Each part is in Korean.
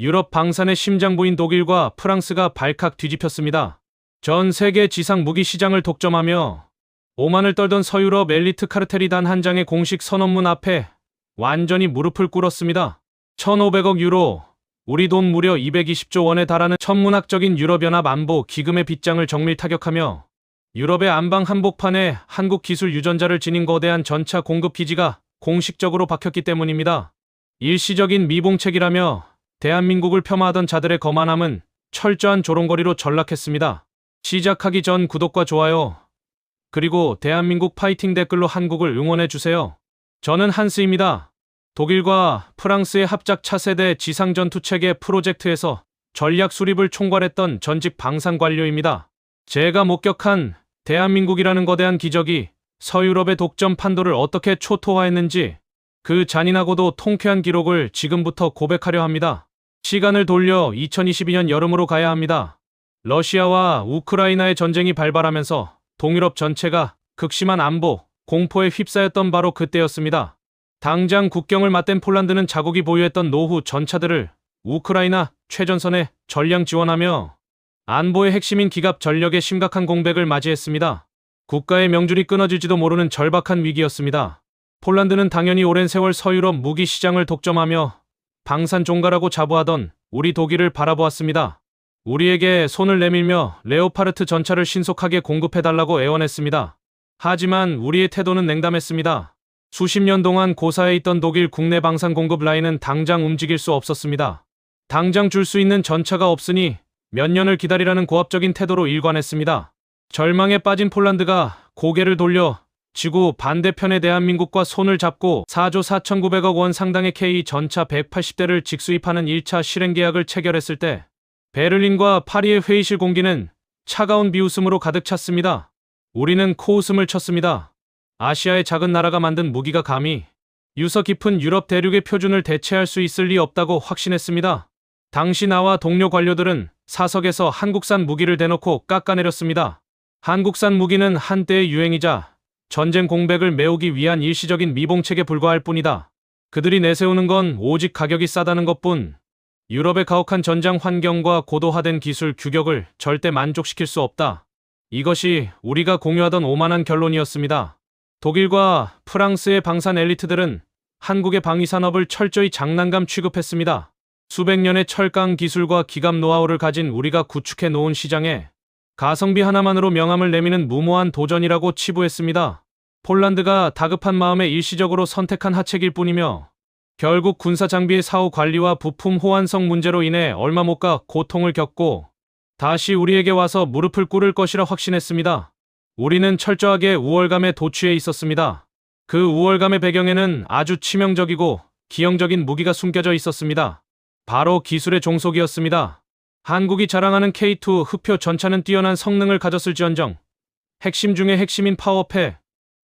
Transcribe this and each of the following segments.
유럽 방산의 심장부인 독일과 프랑스가 발칵 뒤집혔습니다. 전 세계 지상 무기 시장을 독점하며 오만을 떨던 서유럽 엘리트 카르텔이 단 한 장의 공식 선언문 앞에 완전히 무릎을 꿇었습니다. 1,500억 유로, 우리 돈 무려 220조 원에 달하는 천문학적인 유럽연합 안보 기금의 빗장을 정밀 타격하며 유럽의 안방 한복판에 한국 기술 유전자를 지닌 거대한 전차 공급 기지가 공식적으로 박혔기 때문입니다. 일시적인 미봉책이라며 대한민국을 폄하하던 자들의 거만함은 철저한 조롱거리로 전락했습니다. 시작하기 전 구독과 좋아요, 그리고 대한민국 파이팅 댓글로 한국을 응원해주세요. 저는 한스입니다. 독일과 프랑스의 합작 차세대 지상전투체계 프로젝트에서 전략 수립을 총괄했던 전직 방산관료입니다. 제가 목격한 대한민국이라는 거대한 기적이 서유럽의 독점 판도를 어떻게 초토화했는지 그 잔인하고도 통쾌한 기록을 지금부터 고백하려 합니다. 시간을 돌려 2022년 여름으로 가야 합니다. 러시아와 우크라이나의 전쟁이 발발하면서 동유럽 전체가 극심한 안보 공포에 휩싸였던 바로 그때였습니다. 당장 국경을 맞댄 폴란드는 자국이 보유했던 노후 전차들을 우크라이나 최전선에 전량 지원하며 안보의 핵심인 기갑 전력의 심각한 공백을 맞이했습니다. 국가의 명줄이 끊어질지도 모르는 절박한 위기였습니다. 폴란드는 당연히 오랜 세월 서유럽 무기 시장을 독점하며 방산 종가라고 자부하던 우리 독일을 바라보았습니다. 우리에게 손을 내밀며 레오파르트 전차를 신속하게 공급해달라고 애원했습니다. 하지만 우리의 태도는 냉담했습니다. 수십 년 동안 고사해 있던 독일 국내 방산 공급 라인은 당장 움직일 수 없었습니다. 당장 줄 수 있는 전차가 없으니 몇 년을 기다리라는 고압적인 태도로 일관했습니다. 절망에 빠진 폴란드가 고개를 돌려 지구 반대편의 대한민국과 손을 잡고 4조 4,900억 원 상당의 K 전차 180대를 직수입하는 1차 실행 계약을 체결했을 때 베를린과 파리의 회의실 공기는 차가운 비웃음으로 가득 찼습니다. 우리는 코웃음을 쳤습니다. 아시아의 작은 나라가 만든 무기가 감히 유서 깊은 유럽 대륙의 표준을 대체할 수 있을 리 없다고 확신했습니다. 당시 나와 동료 관료들은 사석에서 한국산 무기를 대놓고 깎아내렸습니다. 한국산 무기는 한때의 유행이자 전쟁 공백을 메우기 위한 일시적인 미봉책에 불과할 뿐이다. 그들이 내세우는 건 오직 가격이 싸다는 것뿐. 유럽의 가혹한 전장 환경과 고도화된 기술 규격을 절대 만족시킬 수 없다. 이것이 우리가 공유하던 오만한 결론이었습니다. 독일과 프랑스의 방산 엘리트들은 한국의 방위산업을 철저히 장난감 취급했습니다. 수백 년의 철강 기술과 기갑 노하우를 가진 우리가 구축해 놓은 시장에 가성비 하나만으로 명함을 내미는 무모한 도전이라고 치부했습니다. 폴란드가 다급한 마음에 일시적으로 선택한 하책일 뿐이며 결국 군사 장비의 사후 관리와 부품 호환성 문제로 인해 얼마 못 가 고통을 겪고 다시 우리에게 와서 무릎을 꿇을 것이라 확신했습니다. 우리는 철저하게 우월감에 도취해 있었습니다. 그 우월감의 배경에는 아주 치명적이고 기형적인 무기가 숨겨져 있었습니다. 바로 기술의 종속이었습니다. 한국이 자랑하는 K2 흑표 전차는 뛰어난 성능을 가졌을지언정 핵심 중의 핵심인 파워패,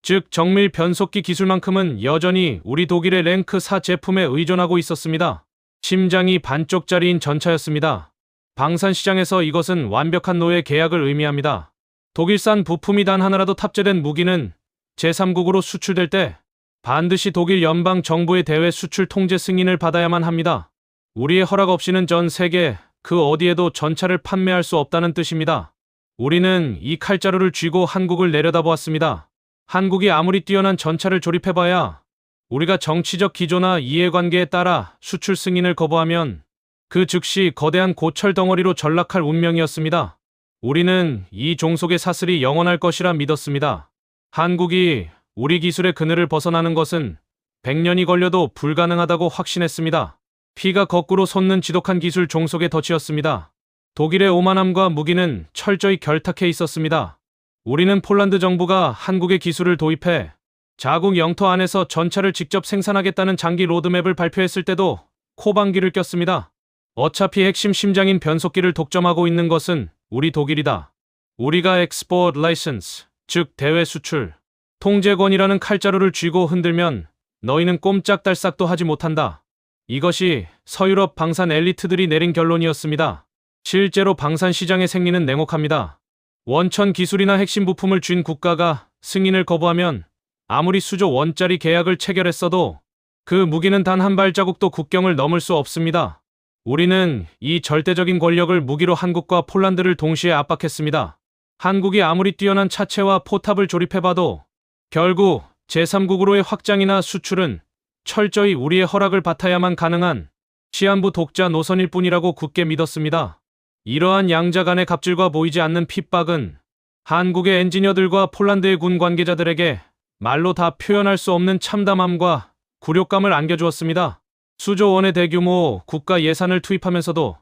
즉 정밀 변속기 기술만큼은 여전히 우리 독일의 랭크 4 제품에 의존하고 있었습니다. 심장이 반쪽짜리인 전차였습니다. 방산 시장에서 이것은 완벽한 노예 계약을 의미합니다. 독일산 부품이 단 하나라도 탑재된 무기는 제3국으로 수출될 때 반드시 독일 연방 정부의 대외 수출 통제 승인을 받아야만 합니다. 우리의 허락 없이는 전 세계 그 어디에도 전차를 판매할 수 없다는 뜻입니다. 우리는 이 칼자루를 쥐고 한국을 내려다보았습니다. 한국이 아무리 뛰어난 전차를 조립해봐야 우리가 정치적 기조나 이해관계에 따라 수출 승인을 거부하면 그 즉시 거대한 고철 덩어리로 전락할 운명이었습니다. 우리는 이 종속의 사슬이 영원할 것이라 믿었습니다. 한국이 우리 기술의 그늘을 벗어나는 것은 100년이 걸려도 불가능하다고 확신했습니다. 피가 거꾸로 솟는 지독한 기술 종속의 덫이었습니다. 독일의 오만함과 무기는 철저히 결탁해 있었습니다. 우리는 폴란드 정부가 한국의 기술을 도입해 자국 영토 안에서 전차를 직접 생산하겠다는 장기 로드맵을 발표했을 때도 코방귀를 꼈습니다. 어차피 핵심 심장인 변속기를 독점하고 있는 것은 우리 독일이다. 우리가 엑스포트 라이선스, 즉 대외 수출 통제권이라는 칼자루를 쥐고 흔들면 너희는 꼼짝달싹도 하지 못한다. 이것이 서유럽 방산 엘리트들이 내린 결론이었습니다. 실제로 방산 시장의 생리는 냉혹합니다. 원천 기술이나 핵심 부품을 쥔 국가가 승인을 거부하면 아무리 수조 원짜리 계약을 체결했어도 그 무기는 단 한 발자국도 국경을 넘을 수 없습니다. 우리는 이 절대적인 권력을 무기로 한국과 폴란드를 동시에 압박했습니다. 한국이 아무리 뛰어난 차체와 포탑을 조립해봐도 결국 제3국으로의 확장이나 수출은 철저히 우리의 허락을 받아야만 가능한 시한부 독자 노선일 뿐이라고 굳게 믿었습니다. 이러한 양자 간의 갑질과 보이지 않는 핍박은 한국의 엔지니어들과 폴란드의 군 관계자들에게 말로 다 표현할 수 없는 참담함과 굴욕감을 안겨주었습니다. 수조 원의 대규모 국가 예산을 투입하면서도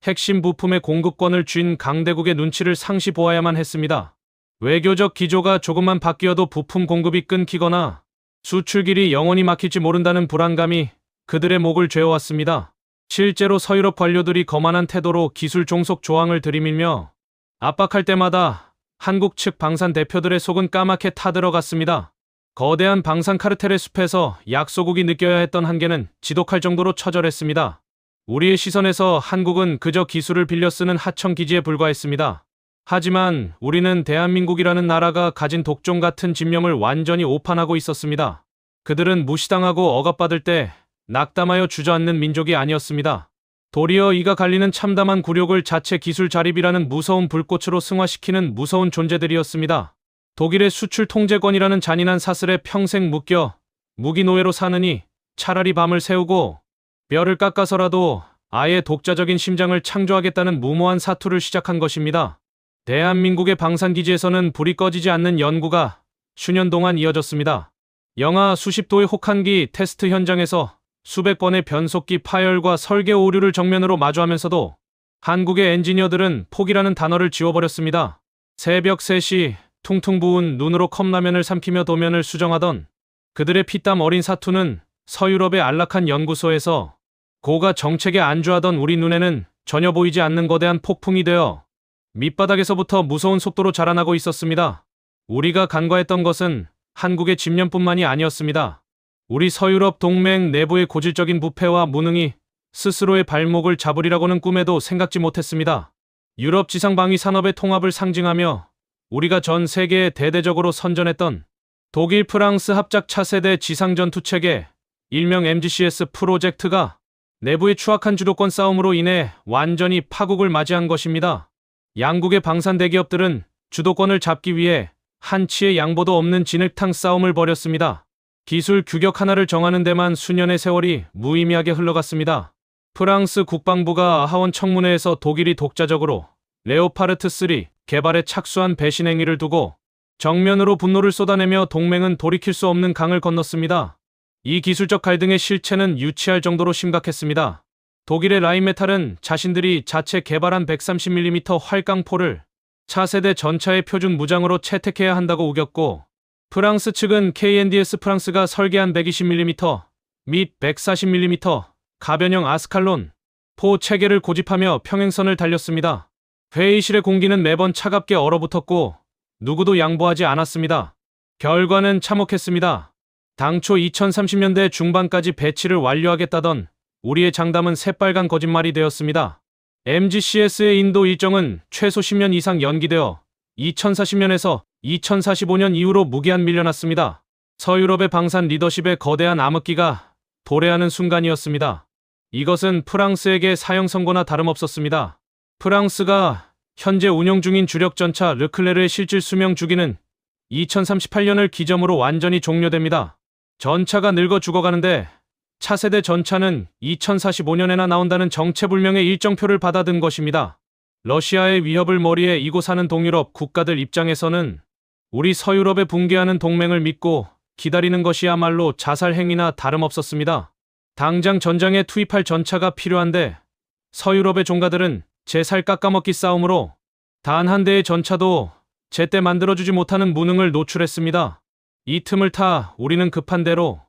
핵심 부품의 공급권을 쥔 강대국의 눈치를 상시 보아야만 했습니다. 외교적 기조가 조금만 바뀌어도 부품 공급이 끊기거나 수출길이 영원히 막힐지 모른다는 불안감이 그들의 목을 죄어왔습니다. 실제로 서유럽 관료들이 거만한 태도로 기술 종속 조항을 들이밀며 압박할 때마다 한국 측 방산 대표들의 속은 까맣게 타들어갔습니다. 거대한 방산 카르텔의 숲에서 약소국이 느껴야 했던 한계는 지독할 정도로 처절했습니다. 우리의 시선에서 한국은 그저 기술을 빌려 쓰는 하청 기지에 불과했습니다. 하지만 우리는 대한민국이라는 나라가 가진 독종 같은 집념을 완전히 오판하고 있었습니다. 그들은 무시당하고 억압받을 때 낙담하여 주저앉는 민족이 아니었습니다. 도리어 이가 갈리는 참담한 굴욕을 자체 기술 자립이라는 무서운 불꽃으로 승화시키는 무서운 존재들이었습니다. 독일의 수출 통제권이라는 잔인한 사슬에 평생 묶여 무기노예로 사느니 차라리 밤을 새우고 뼈를 깎아서라도 아예 독자적인 심장을 창조하겠다는 무모한 사투를 시작한 것입니다. 대한민국의 방산기지에서는 불이 꺼지지 않는 연구가 수년 동안 이어졌습니다. 영하 수십 도의 혹한기 테스트 현장에서 수백 번의 변속기 파열과 설계 오류를 정면으로 마주하면서도 한국의 엔지니어들은 포기라는 단어를 지워버렸습니다. 새벽 3시 퉁퉁 부은 눈으로 컵라면을 삼키며 도면을 수정하던 그들의 피땀 어린 사투는 서유럽의 안락한 연구소에서 고가 정책에 안주하던 우리 눈에는 전혀 보이지 않는 거대한 폭풍이 되어 밑바닥에서부터 무서운 속도로 자라나고 있었습니다. 우리가 간과했던 것은 한국의 집념뿐만이 아니었습니다. 우리 서유럽 동맹 내부의 고질적인 부패와 무능이 스스로의 발목을 잡으리라고는 꿈에도 생각지 못했습니다. 유럽 지상방위 산업의 통합을 상징하며 우리가 전 세계에 대대적으로 선전했던 독일 프랑스 합작 차세대 지상전투체계 일명 MGCS 프로젝트가 내부의 추악한 주도권 싸움으로 인해 완전히 파국을 맞이한 것입니다. 양국의 방산 대기업들은 주도권을 잡기 위해 한치의 양보도 없는 진흙탕 싸움을 벌였습니다. 기술 규격 하나를 정하는 데만 수년의 세월이 무의미하게 흘러갔습니다. 프랑스 국방부가 하원 청문회에서 독일이 독자적으로 레오파르트 3 개발에 착수한 배신 행위를 두고 정면으로 분노를 쏟아내며 동맹은 돌이킬 수 없는 강을 건넜습니다. 이 기술적 갈등의 실체는 유치할 정도로 심각했습니다. 독일의 라인메탈은 자신들이 자체 개발한 130mm 활강포를 차세대 전차의 표준 무장으로 채택해야 한다고 우겼고, 프랑스 측은 KNDS 프랑스가 설계한 120mm 및 140mm 가변형 아스칼론 포 체계를 고집하며 평행선을 달렸습니다. 회의실의 공기는 매번 차갑게 얼어붙었고 누구도 양보하지 않았습니다. 결과는 참혹했습니다. 당초 2030년대 중반까지 배치를 완료하겠다던 우리의 장담은 새빨간 거짓말이 되었습니다. MGCS의 인도 일정은 최소 10년 이상 연기되어 2040년에서 2045년 이후로 무기한 밀려났습니다. 서유럽의 방산 리더십의 거대한 암흑기가 도래하는 순간이었습니다. 이것은 프랑스에게 사형 선고나 다름없었습니다. 프랑스가 현재 운영 중인 주력 전차 르클레르의 실질 수명 주기는 2038년을 기점으로 완전히 종료됩니다. 전차가 늙어 죽어가는데 차세대 전차는 2045년에나 나온다는 정체불명의 일정표를 받아든 것입니다. 러시아의 위협을 머리에 이고 사는 동유럽 국가들 입장에서는 우리 서유럽의 붕괴하는 동맹을 믿고 기다리는 것이야말로 자살 행위나 다름없었습니다. 당장 전장에 투입할 전차가 필요한데 서유럽의 종가들은 제 살 깎아먹기 싸움으로 단 한 대의 전차도 제때 만들어주지 못하는 무능을 노출했습니다. 이 틈을 타 우리는 급한 대로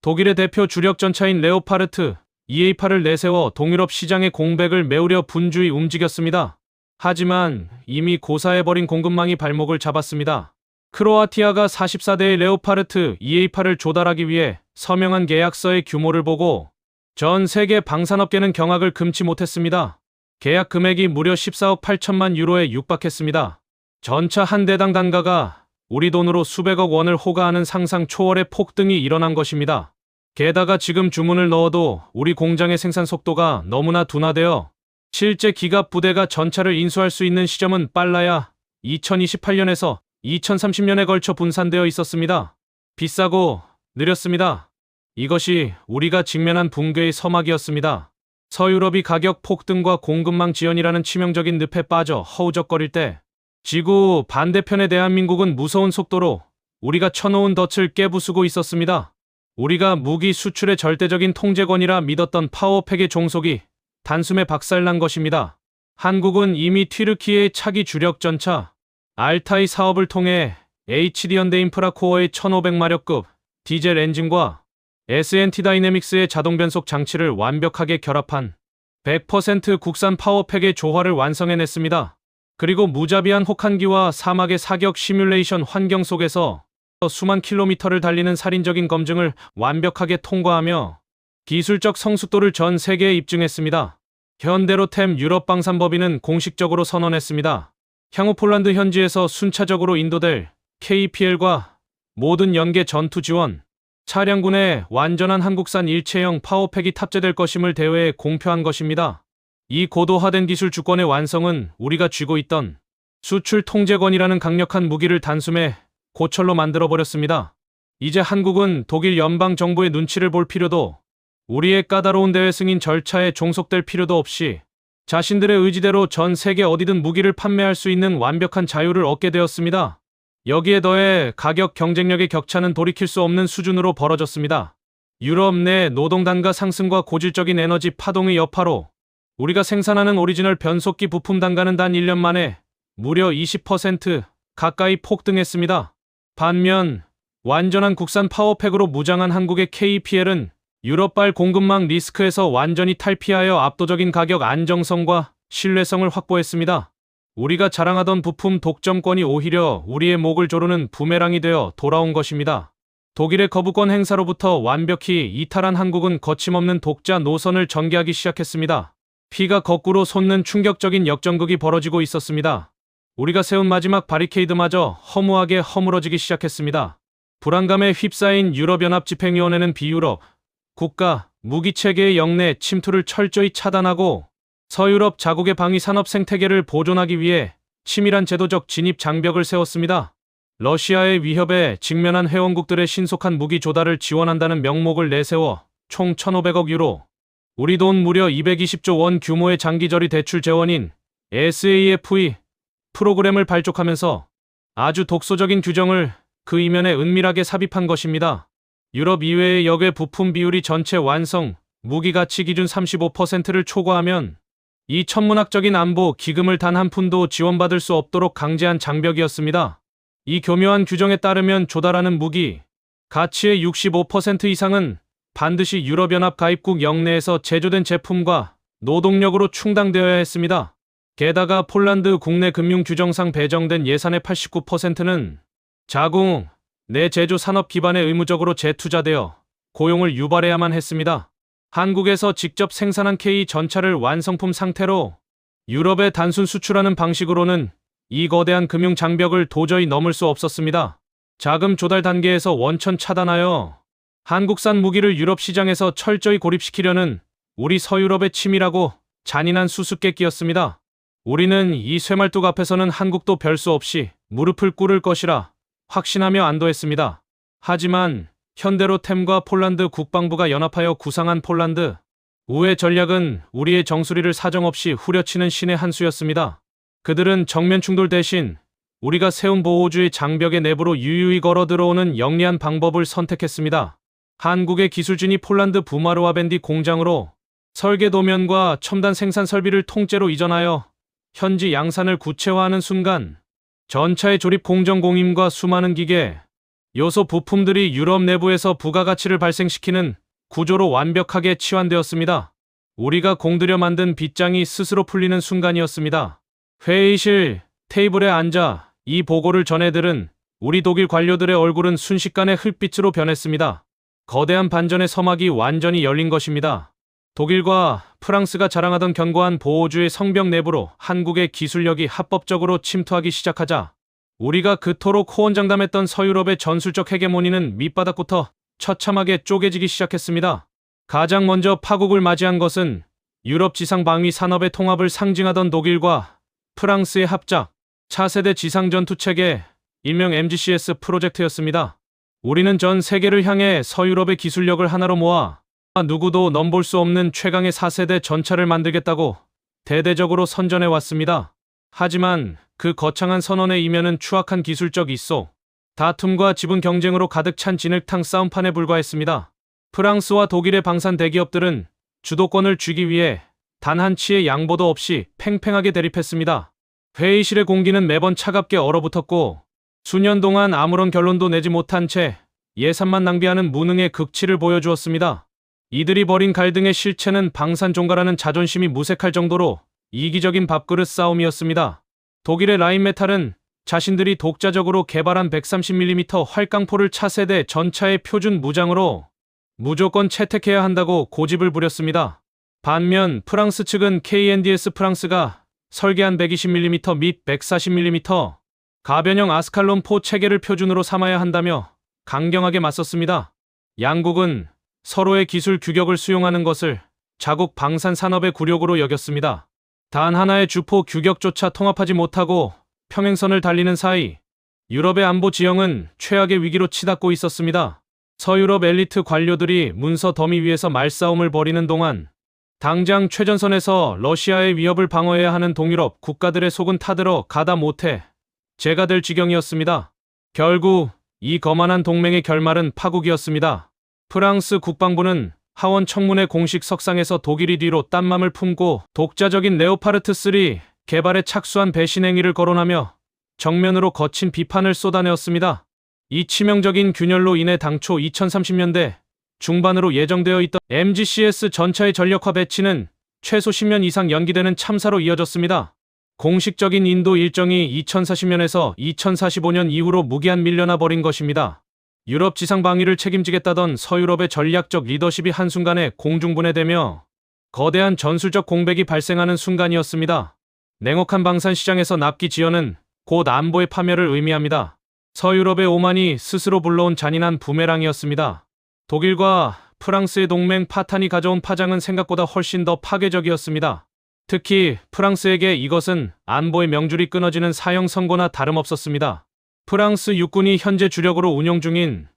독일의 대표 주력 전차인 레오파르트 EA8을 내세워 동유럽 시장의 공백을 메우려 분주히 움직였습니다. 하지만 이미 고사해버린 공급망이 발목을 잡았습니다. 크로아티아가 44대의 레오파르트 EA8을 조달하기 위해 서명한 계약서의 규모를 보고 전 세계 방산업계는 경악을 금치 못했습니다. 계약 금액이 무려 14억 8천만 유로에 육박했습니다. 전차 한 대당 단가가 우리 돈으로 수백억 원을 호가하는 상상 초월의 폭등이 일어난 것입니다. 게다가 지금 주문을 넣어도 우리 공장의 생산 속도가 너무나 둔화되어 실제 기갑 부대가 전차를 인수할 수 있는 시점은 빨라야 2028년에서 2030년에 걸쳐 분산되어 있었습니다. 비싸고 느렸습니다. 이것이 우리가 직면한 붕괴의 서막이었습니다. 서유럽이 가격 폭등과 공급망 지연이라는 치명적인 늪에 빠져 허우적거릴 때 지구 반대편의 대한민국은 무서운 속도로 우리가 쳐놓은 덫을 깨부수고 있었습니다. 우리가 무기 수출의 절대적인 통제권이라 믿었던 파워팩의 종속이 단숨에 박살난 것입니다. 한국은 이미 튀르키예의 차기 주력 전차 알타이 사업을 통해 HD 현대인프라 코어의 1500마력급 디젤 엔진과 SNT 다이내믹스의 자동 변속 장치를 완벽하게 결합한 100% 국산 파워팩의 조화를 완성해냈습니다. 그리고 무자비한 혹한기와 사막의 사격 시뮬레이션 환경 속에서 수만 킬로미터를 달리는 살인적인 검증을 완벽하게 통과하며 기술적 성숙도를 전 세계에 입증했습니다. 현대로템 유럽 방산법인은 공식적으로 선언했습니다. 향후 폴란드 현지에서 순차적으로 인도될 KPL과 모든 연계 전투 지원, 차량군에 완전한 한국산 일체형 파워팩이 탑재될 것임을 대회에 공표한 것입니다. 이 고도화된 기술 주권의 완성은 우리가 쥐고 있던 수출 통제권이라는 강력한 무기를 단숨에 고철로 만들어버렸습니다. 이제 한국은 독일 연방정부의 눈치를 볼 필요도 우리의 까다로운 대회 승인 절차에 종속될 필요도 없이 자신들의 의지대로 전 세계 어디든 무기를 판매할 수 있는 완벽한 자유를 얻게 되었습니다. 여기에 더해 가격 경쟁력의 격차는 돌이킬 수 없는 수준으로 벌어졌습니다. 유럽 내 노동 단가 상승과 고질적인 에너지 파동의 여파로 우리가 생산하는 오리지널 변속기 부품 단가는 단 1년 만에 무려 20% 가까이 폭등했습니다. 반면 완전한 국산 파워팩으로 무장한 한국의 KPL은 유럽발 공급망 리스크에서 완전히 탈피하여 압도적인 가격 안정성과 신뢰성을 확보했습니다. 우리가 자랑하던 부품 독점권이 오히려 우리의 목을 조르는 부메랑이 되어 돌아온 것입니다. 독일의 거부권 행사로부터 완벽히 이탈한 한국은 거침없는 독자 노선을 전개하기 시작했습니다. 피가 거꾸로 솟는 충격적인 역전극이 벌어지고 있었습니다. 우리가 세운 마지막 바리케이드마저 허무하게 허물어지기 시작했습니다. 불안감에 휩싸인 유럽연합 집행위원회는 비유럽 국가 무기체계의 영내 침투를 철저히 차단하고 서유럽 자국의 방위 산업 생태계를 보존하기 위해 치밀한 제도적 진입 장벽을 세웠습니다. 러시아의 위협에 직면한 회원국들의 신속한 무기 조달을 지원한다는 명목을 내세워 총 1,500억 유로, 우리 돈 무려 220조 원 규모의 장기저리 대출 재원인 SAFE 프로그램을 발족하면서 아주 독소적인 규정을 그 이면에 은밀하게 삽입한 것입니다. 유럽 이외의 역의 부품 비율이 전체 완성 무기 가치 기준 35%를 초과하면 이 천문학적인 안보 기금을 단 한 푼도 지원받을 수 없도록 강제한 장벽이었습니다. 이 교묘한 규정에 따르면 조달하는 무기 가치의 65% 이상은 반드시 유럽연합 가입국 영내에서 제조된 제품과 노동력으로 충당되어야 했습니다. 게다가 폴란드 국내 금융 규정상 배정된 예산의 89%는 자국 내 제조 산업 기반에 의무적으로 재투자되어 고용을 유발해야만 했습니다. 한국에서 직접 생산한 K 전차를 완성품 상태로 유럽에 단순 수출하는 방식으로는 이 거대한 금융 장벽을 도저히 넘을 수 없었습니다. 자금 조달 단계에서 원천 차단하여 한국산 무기를 유럽 시장에서 철저히 고립시키려는 우리 서유럽의 치밀하고 잔인한 수수께끼였습니다. 우리는 이 쇠말뚝 앞에서는 한국도 별 수 없이 무릎을 꿇을 것이라 확신하며 안도했습니다. 하지만 현대로템과 폴란드 국방부가 연합하여 구상한 폴란드 우회 전략은 우리의 정수리를 사정없이 후려치는 신의 한 수였습니다. 그들은 정면 충돌 대신 우리가 세운 보호주의 장벽의 내부로 유유히 걸어 들어오는 영리한 방법을 선택했습니다. 한국의 기술진이 폴란드 부마르와벤디 공장으로 설계 도면과 첨단 생산 설비를 통째로 이전하여 현지 양산을 구체화하는 순간 전차의 조립 공정 공임과 수많은 기계, 요소 부품들이 유럽 내부에서 부가가치를 발생시키는 구조로 완벽하게 치환되었습니다. 우리가 공들여 만든 빗장이 스스로 풀리는 순간이었습니다. 회의실 테이블에 앉아 이 보고를 전해들은 우리 독일 관료들의 얼굴은 순식간에 흙빛으로 변했습니다. 거대한 반전의 서막이 완전히 열린 것입니다. 독일과 프랑스가 자랑하던 견고한 보호주의 성벽 내부로 한국의 기술력이 합법적으로 침투하기 시작하자 우리가 그토록 호언장담했던 서유럽의 전술적 헤게모니는 밑바닥부터 처참하게 쪼개지기 시작했습니다. 가장 먼저 파국을 맞이한 것은 유럽 지상 방위 산업의 통합을 상징하던 독일과 프랑스의 합작, 차세대 지상 전투 체계, 일명 MGCS 프로젝트였습니다. 우리는 전 세계를 향해 서유럽의 기술력을 하나로 모아 누구도 넘볼 수 없는 최강의 4세대 전차를 만들겠다고 대대적으로 선전해 왔습니다. 하지만 그 거창한 선언의 이면은 추악한 기술적 이속, 다툼과 지분 경쟁으로 가득 찬 진흙탕 싸움판에 불과했습니다. 프랑스와 독일의 방산 대기업들은 주도권을 쥐기 위해 단 한 치의 양보도 없이 팽팽하게 대립했습니다. 회의실의 공기는 매번 차갑게 얼어붙었고 수년 동안 아무런 결론도 내지 못한 채 예산만 낭비하는 무능의 극치를 보여주었습니다. 이들이 벌인 갈등의 실체는 방산 종가라는 자존심이 무색할 정도로 이기적인 밥그릇 싸움이었습니다. 독일의 라인메탈은 자신들이 독자적으로 개발한 130mm 활강포를 차세대 전차의 표준 무장으로 무조건 채택해야 한다고 고집을 부렸습니다. 반면 프랑스 측은 KNDS 프랑스가 설계한 120mm 및 140mm 가변형 아스칼론 포 체계를 표준으로 삼아야 한다며 강경하게 맞섰습니다. 양국은 서로의 기술 규격을 수용하는 것을 자국 방산 산업의 굴욕으로 여겼습니다. 단 하나의 주포 규격조차 통합하지 못하고 평행선을 달리는 사이 유럽의 안보 지형은 최악의 위기로 치닫고 있었습니다. 서유럽 엘리트 관료들이 문서 더미 위에서 말싸움을 벌이는 동안 당장 최전선에서 러시아의 위협을 방어해야 하는 동유럽 국가들의 속은 타들어 가다 못해 재가 될 지경이었습니다. 결국 이 거만한 동맹의 결말은 파국이었습니다. 프랑스 국방부는 하원 청문회 공식 석상에서 독일이 뒤로 딴맘을 품고 독자적인 레오파르트 3 개발에 착수한 배신 행위를 거론하며 정면으로 거친 비판을 쏟아내었습니다. 이 치명적인 균열로 인해 당초 2030년대 중반으로 예정되어 있던 MGCS 전차의 전력화 배치는 최소 10년 이상 연기되는 참사로 이어졌습니다. 공식적인 인도 일정이 2040년에서 2045년 이후로 무기한 밀려나 버린 것입니다. 유럽 지상 방위를 책임지겠다던 서유럽의 전략적 리더십이 한순간에 공중분해되며 거대한 전술적 공백이 발생하는 순간이었습니다. 냉혹한 방산 시장에서 납기 지연은 곧 안보의 파멸을 의미합니다. 서유럽의 오만이 스스로 불러온 잔인한 부메랑이었습니다. 독일과 프랑스의 동맹 파탄이 가져온 파장은 생각보다 훨씬 더 파괴적이었습니다. 특히 프랑스에게 이것은 안보의 명줄이 끊어지는 사형 선고나 다름없었습니다. 프랑스 육군이 현재 주력으로 운용 중인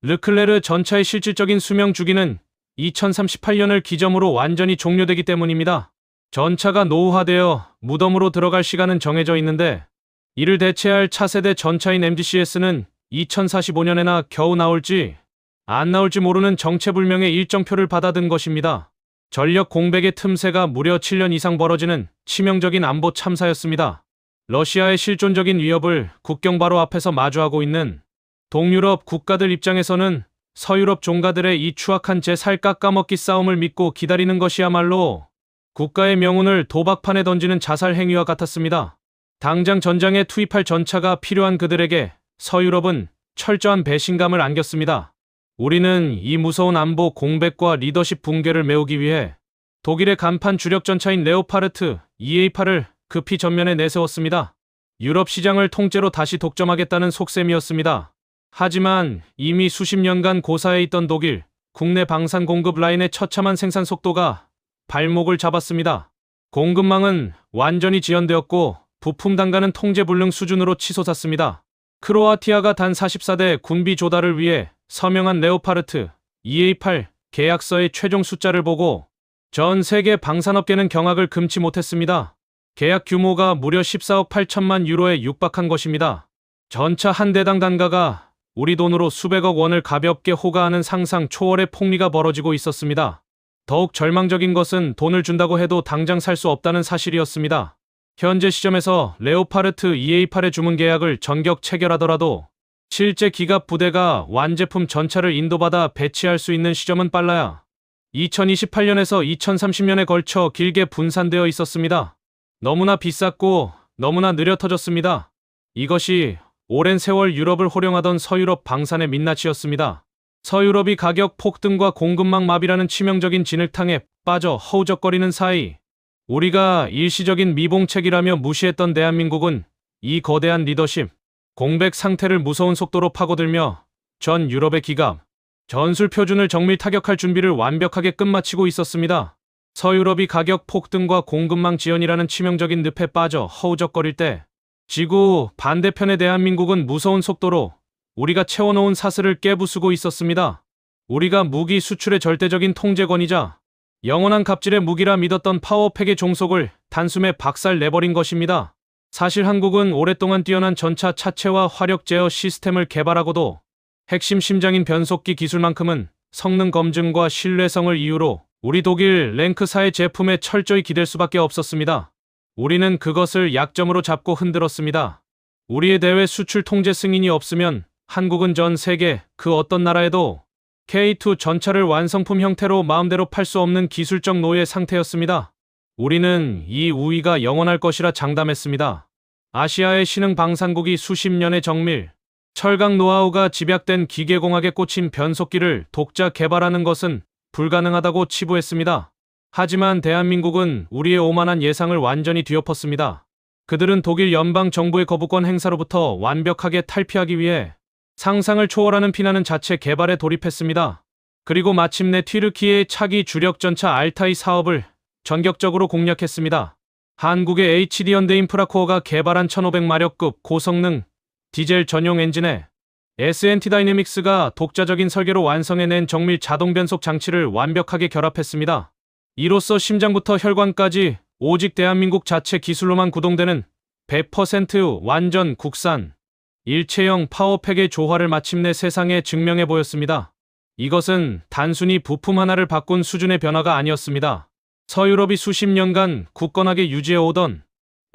르클레르 전차의 실질적인 수명 주기는 2038년을 기점으로 완전히 종료되기 때문입니다. 전차가 노후화되어 무덤으로 들어갈 시간은 정해져 있는데 이를 대체할 차세대 전차인 MGCS는 2045년에나 겨우 나올지 안 나올지 모르는 정체불명의 일정표를 받아든 것입니다. 전력 공백의 틈새가 무려 7년 이상 벌어지는 치명적인 안보 참사였습니다. 러시아의 실존적인 위협을 국경 바로 앞에서 마주하고 있는 동유럽 국가들 입장에서는 서유럽 종가들의 이 추악한 제 살 깎아먹기 싸움을 믿고 기다리는 것이야말로 국가의 명운을 도박판에 던지는 자살 행위와 같았습니다. 당장 전장에 투입할 전차가 필요한 그들에게 서유럽은 철저한 배신감을 안겼습니다. 우리는 이 무서운 안보 공백과 리더십 붕괴를 메우기 위해 독일의 간판 주력 전차인 레오파르트 EA8을 급히 전면에 내세웠습니다. 유럽 시장을 통째로 다시 독점하겠다는 속셈이었습니다. 하지만 이미 수십 년간 고사해 있던 독일 국내 방산 공급 라인의 처참한 생산 속도가 발목을 잡았습니다. 공급망은 완전히 지연되었고 부품 단가는 통제불능 수준으로 치솟았습니다. 크로아티아가 단 44대 군비 조달을 위해 서명한 레오파르트 EA8 계약서의 최종 숫자를 보고 전 세계 방산업계는 경악을 금치 못했습니다. 계약 규모가 무려 14억 8천만 유로에 육박한 것입니다. 전차 한 대당 단가가 우리 돈으로 수백억 원을 가볍게 호가하는 상상 초월의 폭리가 벌어지고 있었습니다. 더욱 절망적인 것은 돈을 준다고 해도 당장 살 수 없다는 사실이었습니다. 현재 시점에서 레오파르트 EA8의 주문 계약을 전격 체결하더라도 실제 기갑 부대가 완제품 전차를 인도받아 배치할 수 있는 시점은 빨라야 2028년에서 2030년에 걸쳐 길게 분산되어 있었습니다. 너무나 비쌌고 너무나 느려 터졌습니다. 이것이 오랜 세월 유럽을 호령하던 서유럽 방산의 민낯이었습니다. 서유럽이 가격 폭등과 공급망 마비라는 치명적인 진흙탕에 빠져 허우적거리는 사이 우리가 일시적인 미봉책이라며 무시했던 대한민국은 이 거대한 리더십, 공백 상태를 무서운 속도로 파고들며 전 유럽의 기갑, 전술 표준을 정밀 타격할 준비를 완벽하게 끝마치고 있었습니다. 서유럽이 가격 폭등과 공급망 지연이라는 치명적인 늪에 빠져 허우적거릴 때 지구 반대편의 대한민국은 무서운 속도로 우리가 채워놓은 사슬을 깨부수고 있었습니다. 우리가 무기 수출의 절대적인 통제권이자 영원한 갑질의 무기라 믿었던 파워팩의 종속을 단숨에 박살내버린 것입니다. 사실 한국은 오랫동안 뛰어난 전차 차체와 화력 제어 시스템을 개발하고도 핵심 심장인 변속기 기술만큼은 성능 검증과 신뢰성을 이유로 우리 독일 랭크사의 제품에 철저히 기댈 수밖에 없었습니다. 우리는 그것을 약점으로 잡고 흔들었습니다. 우리의 대외 수출 통제 승인이 없으면 한국은 전 세계 그 어떤 나라에도 K2 전차를 완성품 형태로 마음대로 팔 수 없는 기술적 노예 상태였습니다. 우리는 이 우위가 영원할 것이라 장담했습니다. 아시아의 신흥 방산국이 수십 년의 정밀, 철강 노하우가 집약된 기계공학에 꽂힌 변속기를 독자 개발하는 것은 불가능하다고 치부했습니다. 하지만 대한민국은 우리의 오만한 예상을 완전히 뒤엎었습니다. 그들은 독일 연방 정부의 거부권 행사로부터 완벽하게 탈피하기 위해 상상을 초월하는 피나는 자체 개발에 돌입했습니다. 그리고 마침내 튀르키예의 차기 주력 전차 알타이 사업을 전격적으로 공략했습니다. 한국의 HD 현대인프라코어가 개발한 1500마력급 고성능 디젤 전용 엔진에 S&T 다이내믹스가 독자적인 설계로 완성해낸 정밀 자동 변속 장치를 완벽하게 결합했습니다. 이로써 심장부터 혈관까지 오직 대한민국 자체 기술로만 구동되는 100% 완전 국산 일체형 파워팩의 조화를 마침내 세상에 증명해 보였습니다. 이것은 단순히 부품 하나를 바꾼 수준의 변화가 아니었습니다. 서유럽이 수십 년간 굳건하게 유지해오던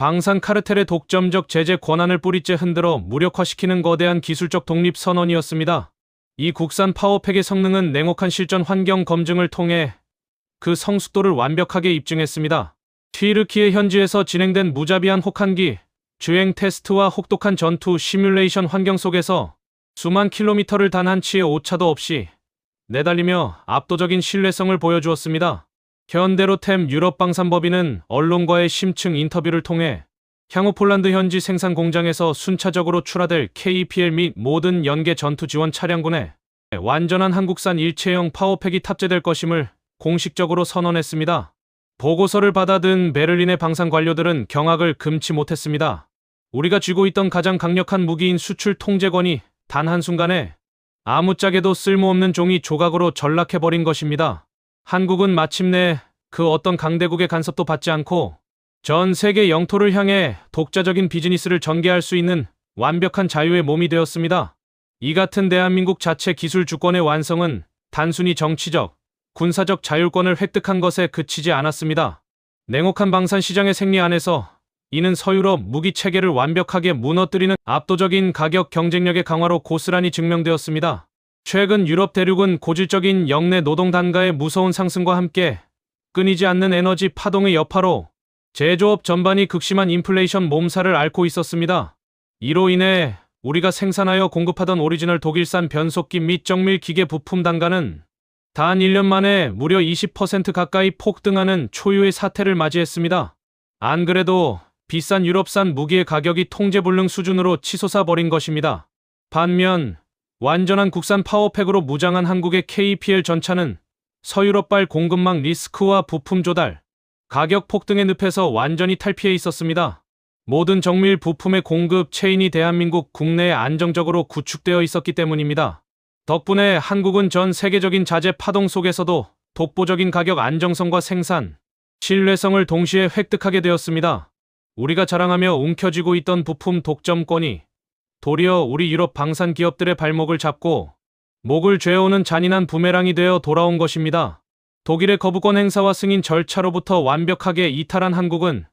방산 카르텔의 독점적 제재 권한을 뿌리째 흔들어 무력화시키는 거대한 기술적 독립 선언이었습니다. 이 국산 파워팩의 성능은 냉혹한 실전 환경 검증을 통해 그 성숙도를 완벽하게 입증했습니다. 튀르키예 현지에서 진행된 무자비한 혹한기 주행 테스트와 혹독한 전투 시뮬레이션 환경 속에서 수만 킬로미터를 단 한치의 오차도 없이 내달리며 압도적인 신뢰성을 보여주었습니다. 현대로템 유럽방산법인은 언론과의 심층 인터뷰를 통해 향후 폴란드 현지 생산 공장에서 순차적으로 출하될 KPL 및 모든 연계 전투 지원 차량군에 완전한 한국산 일체형 파워팩이 탑재될 것임을 공식적으로 선언했습니다. 보고서를 받아든 베를린의 방산 관료들은 경악을 금치 못했습니다. 우리가 쥐고 있던 가장 강력한 무기인 수출 통제권이 단 한순간에 아무짝에도 쓸모없는 종이 조각으로 전락해버린 것입니다. 한국은 마침내 그 어떤 강대국의 간섭도 받지 않고 전 세계 영토를 향해 독자적인 비즈니스를 전개할 수 있는 완벽한 자유의 몸이 되었습니다. 이 같은 대한민국 자체 기술 주권의 완성은 단순히 정치적, 군사적 자율권을 획득한 것에 그치지 않았습니다. 냉혹한 방산 시장의 생리 안에서 이는 서유럽 무기 체계를 완벽하게 무너뜨리는 압도적인 가격 경쟁력의 강화로 고스란히 증명되었습니다. 최근 유럽 대륙은 고질적인 역내 노동 단가의 무서운 상승과 함께 끊이지 않는 에너지 파동의 여파로 제조업 전반이 극심한 인플레이션 몸살을 앓고 있었습니다. 이로 인해 우리가 생산하여 공급하던 오리지널 독일산 변속기 및 정밀 기계 부품 단가는 단 1년 만에 무려 20% 가까이 폭등하는 초유의 사태를 맞이했습니다. 안 그래도 비싼 유럽산 무기의 가격이 통제불능 수준으로 치솟아 버린 것입니다. 반면 완전한 국산 파워팩으로 무장한 한국의 KPL 전차는 서유럽발 공급망 리스크와 부품 조달, 가격 폭등의 늪에서 완전히 탈피해 있었습니다. 모든 정밀 부품의 공급 체인이 대한민국 국내에 안정적으로 구축되어 있었기 때문입니다. 덕분에 한국은 전 세계적인 자재 파동 속에서도 독보적인 가격 안정성과 생산, 신뢰성을 동시에 획득하게 되었습니다. 우리가 자랑하며 움켜쥐고 있던 부품 독점권이 도리어 우리 유럽 방산 기업들의 발목을 잡고 목을 죄어오는 잔인한 부메랑이 되어 돌아온 것입니다. 독일의 거부권 행사와 승인 절차로부터 완벽하게 이탈한 한국은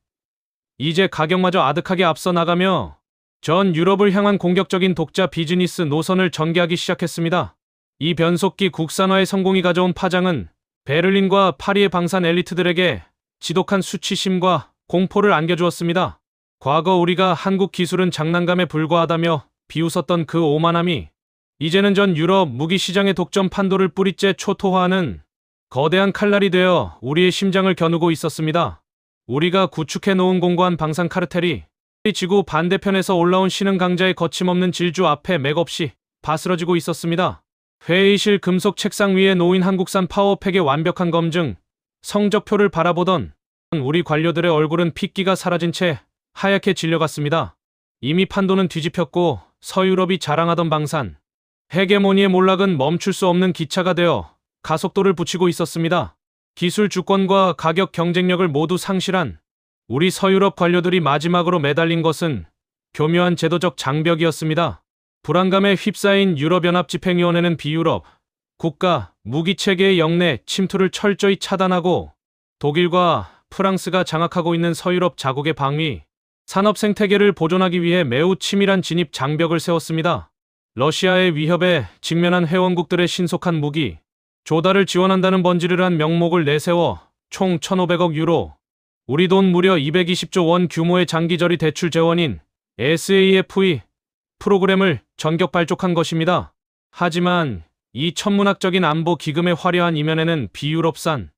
이제 가격마저 아득하게 앞서 나가며 전 유럽을 향한 공격적인 독자 비즈니스 노선을 전개하기 시작했습니다. 이 변속기 국산화의 성공이 가져온 파장은 베를린과 파리의 방산 엘리트들에게 지독한 수치심과 공포를 안겨주었습니다. 과거 우리가 한국 기술은 장난감에 불과하다며 비웃었던 그 오만함이 이제는 전 유럽 무기 시장의 독점 판도를 뿌리째 초토화하는 거대한 칼날이 되어 우리의 심장을 겨누고 있었습니다. 우리가 구축해놓은 공고한 방산 카르텔이 지구 반대편에서 올라온 신흥 강자의 거침없는 질주 앞에 맥없이 바스러지고 있었습니다. 회의실 금속 책상 위에 놓인 한국산 파워팩의 완벽한 검증, 성적표를 바라보던 우리 관료들의 얼굴은 핏기가 사라진 채 하얗게 질려갔습니다. 이미 판도는 뒤집혔고 서유럽이 자랑하던 방산, 헤게모니의 몰락은 멈출 수 없는 기차가 되어 가속도를 붙이고 있었습니다. 기술 주권과 가격 경쟁력을 모두 상실한 우리 서유럽 관료들이 마지막으로 매달린 것은 교묘한 제도적 장벽이었습니다. 불안감에 휩싸인 유럽연합집행위원회는 비유럽 국가 무기체계의 영내 침투를 철저히 차단하고 독일과 프랑스가 장악하고 있는 서유럽 자국의 방위, 산업 생태계를 보존하기 위해 매우 치밀한 진입 장벽을 세웠습니다. 러시아의 위협에 직면한 회원국들의 신속한 무기 조달을 지원한다는 번지르르한 명목을 내세워 총 1,500억 유로, 우리 돈 무려 220조 원 규모의 장기저리 대출 재원인 SAFE 프로그램을 전격 발족한 것입니다. 하지만 이 천문학적인 안보 기금의 화려한 이면에는 비유럽산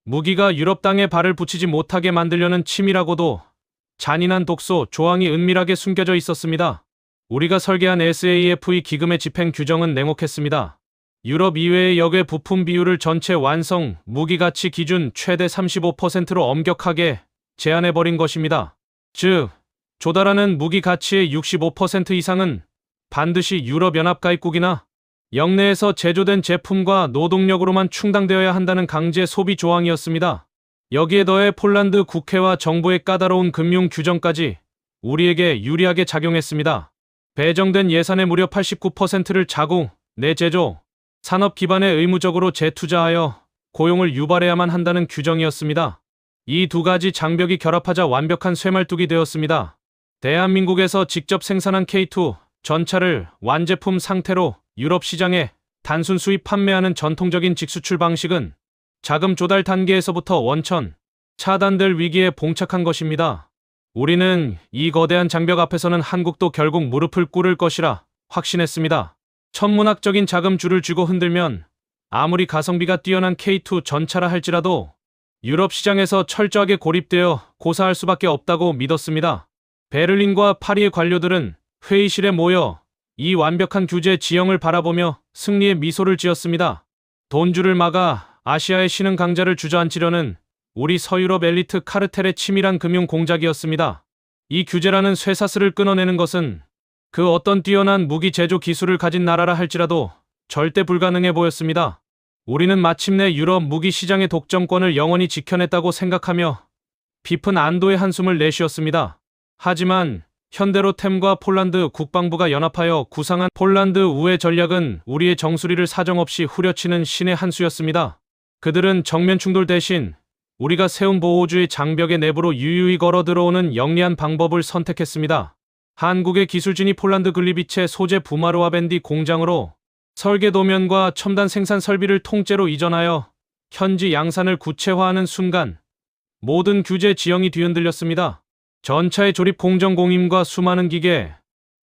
무기가 유럽 땅에 발을 붙이지 못하게 만들려는 치밀하고도 잔인한 독소 조항이 은밀하게 숨겨져 있었습니다. 우리가 설계한 SAFE 기금의 집행 규정은 냉혹했습니다. 유럽 이외의 역의 부품 비율을 전체 완성 무기 가치 기준 최대 35%로 엄격하게 제한해버린 것입니다. 즉, 조달하는 무기 가치의 65% 이상은 반드시 유럽연합 가입국이나 영내에서 제조된 제품과 노동력으로만 충당되어야 한다는 강제 소비 조항이었습니다. 여기에 더해 폴란드 국회와 정부의 까다로운 금융 규정까지 우리에게 유리하게 작용했습니다. 배정된 예산의 무려 89%를 자국 내 제조, 산업 기반에 의무적으로 재투자하여 고용을 유발해야만 한다는 규정이었습니다. 이 두 가지 장벽이 결합하자 완벽한 쇠말뚝이 되었습니다. 대한민국에서 직접 생산한 K2 전차를 완제품 상태로 유럽 시장에 단순 수입 판매하는 전통적인 직수출 방식은 자금 조달 단계에서부터 원천 차단될 위기에 봉착한 것입니다. 우리는 이 거대한 장벽 앞에서는 한국도 결국 무릎을 꿇을 것이라 확신했습니다. 천문학적인 자금줄을 쥐고 흔들면 아무리 가성비가 뛰어난 K2 전차라 할지라도 유럽 시장에서 철저하게 고립되어 고사할 수밖에 없다고 믿었습니다. 베를린과 파리의 관료들은 회의실에 모여 이 완벽한 규제 지형을 바라보며 승리의 미소를 지었습니다. 돈줄을 막아 아시아의 신흥 강자를 주저앉히려는 우리 서유럽 엘리트 카르텔의 치밀한 금융 공작이었습니다. 이 규제라는 쇠사슬을 끊어내는 것은 그 어떤 뛰어난 무기 제조 기술을 가진 나라라 할지라도 절대 불가능해 보였습니다. 우리는 마침내 유럽 무기 시장의 독점권을 영원히 지켜냈다고 생각하며 깊은 안도의 한숨을 내쉬었습니다. 하지만 현대로템과 폴란드 국방부가 연합하여 구상한 폴란드 우회 전략은 우리의 정수리를 사정없이 후려치는 신의 한 수였습니다. 그들은 정면 충돌 대신 우리가 세운 보호주의 장벽의 내부로 유유히 걸어 들어오는 영리한 방법을 선택했습니다. 한국의 기술진이 폴란드 글리비체 소재 부마르와 밴디 공장으로 설계 도면과 첨단 생산 설비를 통째로 이전하여 현지 양산을 구체화하는 순간 모든 규제 지형이 뒤흔들렸습니다. 전차의 조립 공정 공임과 수많은 기계,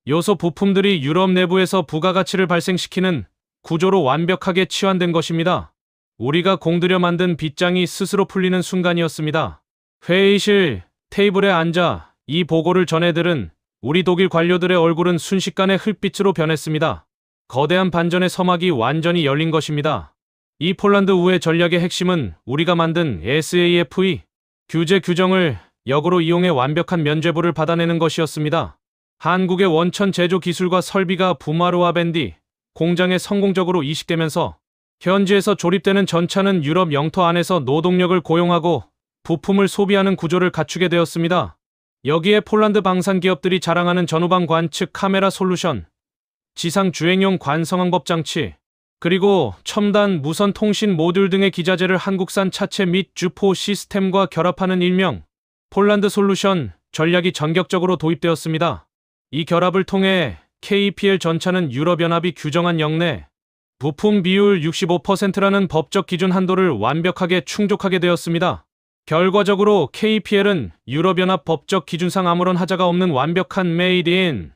요소 부품들이 유럽 내부에서 부가가치를 발생시키는 구조로 완벽하게 치환된 것입니다. 우리가 공들여 만든 빗장이 스스로 풀리는 순간이었습니다. 회의실 테이블에 앉아 이 보고를 전해들은 우리 독일 관료들의 얼굴은 순식간에 흙빛으로 변했습니다. 거대한 반전의 서막이 완전히 열린 것입니다. 이 폴란드 우회 전략의 핵심은 우리가 만든 SAFE 규제 규정을 역으로 이용해 완벽한 면죄부를 받아내는 것이었습니다. 한국의 원천 제조 기술과 설비가 부마르와 밴디 공장에 성공적으로 이식되면서 현지에서 조립되는 전차는 유럽 영토 안에서 노동력을 고용하고 부품을 소비하는 구조를 갖추게 되었습니다. 여기에 폴란드 방산 기업들이 자랑하는 전후방 관측 카메라 솔루션, 지상 주행용 관성항법 장치, 그리고 첨단 무선 통신 모듈 등의 기자재를 한국산 차체 및 주포 시스템과 결합하는 일명 폴란드 솔루션 전략이 전격적으로 도입되었습니다. 이 결합을 통해 KPL 전차는 유럽연합이 규정한 역내 부품 비율 65%라는 법적 기준 한도를 완벽하게 충족하게 되었습니다. 결과적으로 KPL은 유럽연합 법적 기준상 아무런 하자가 없는 완벽한 메이드 인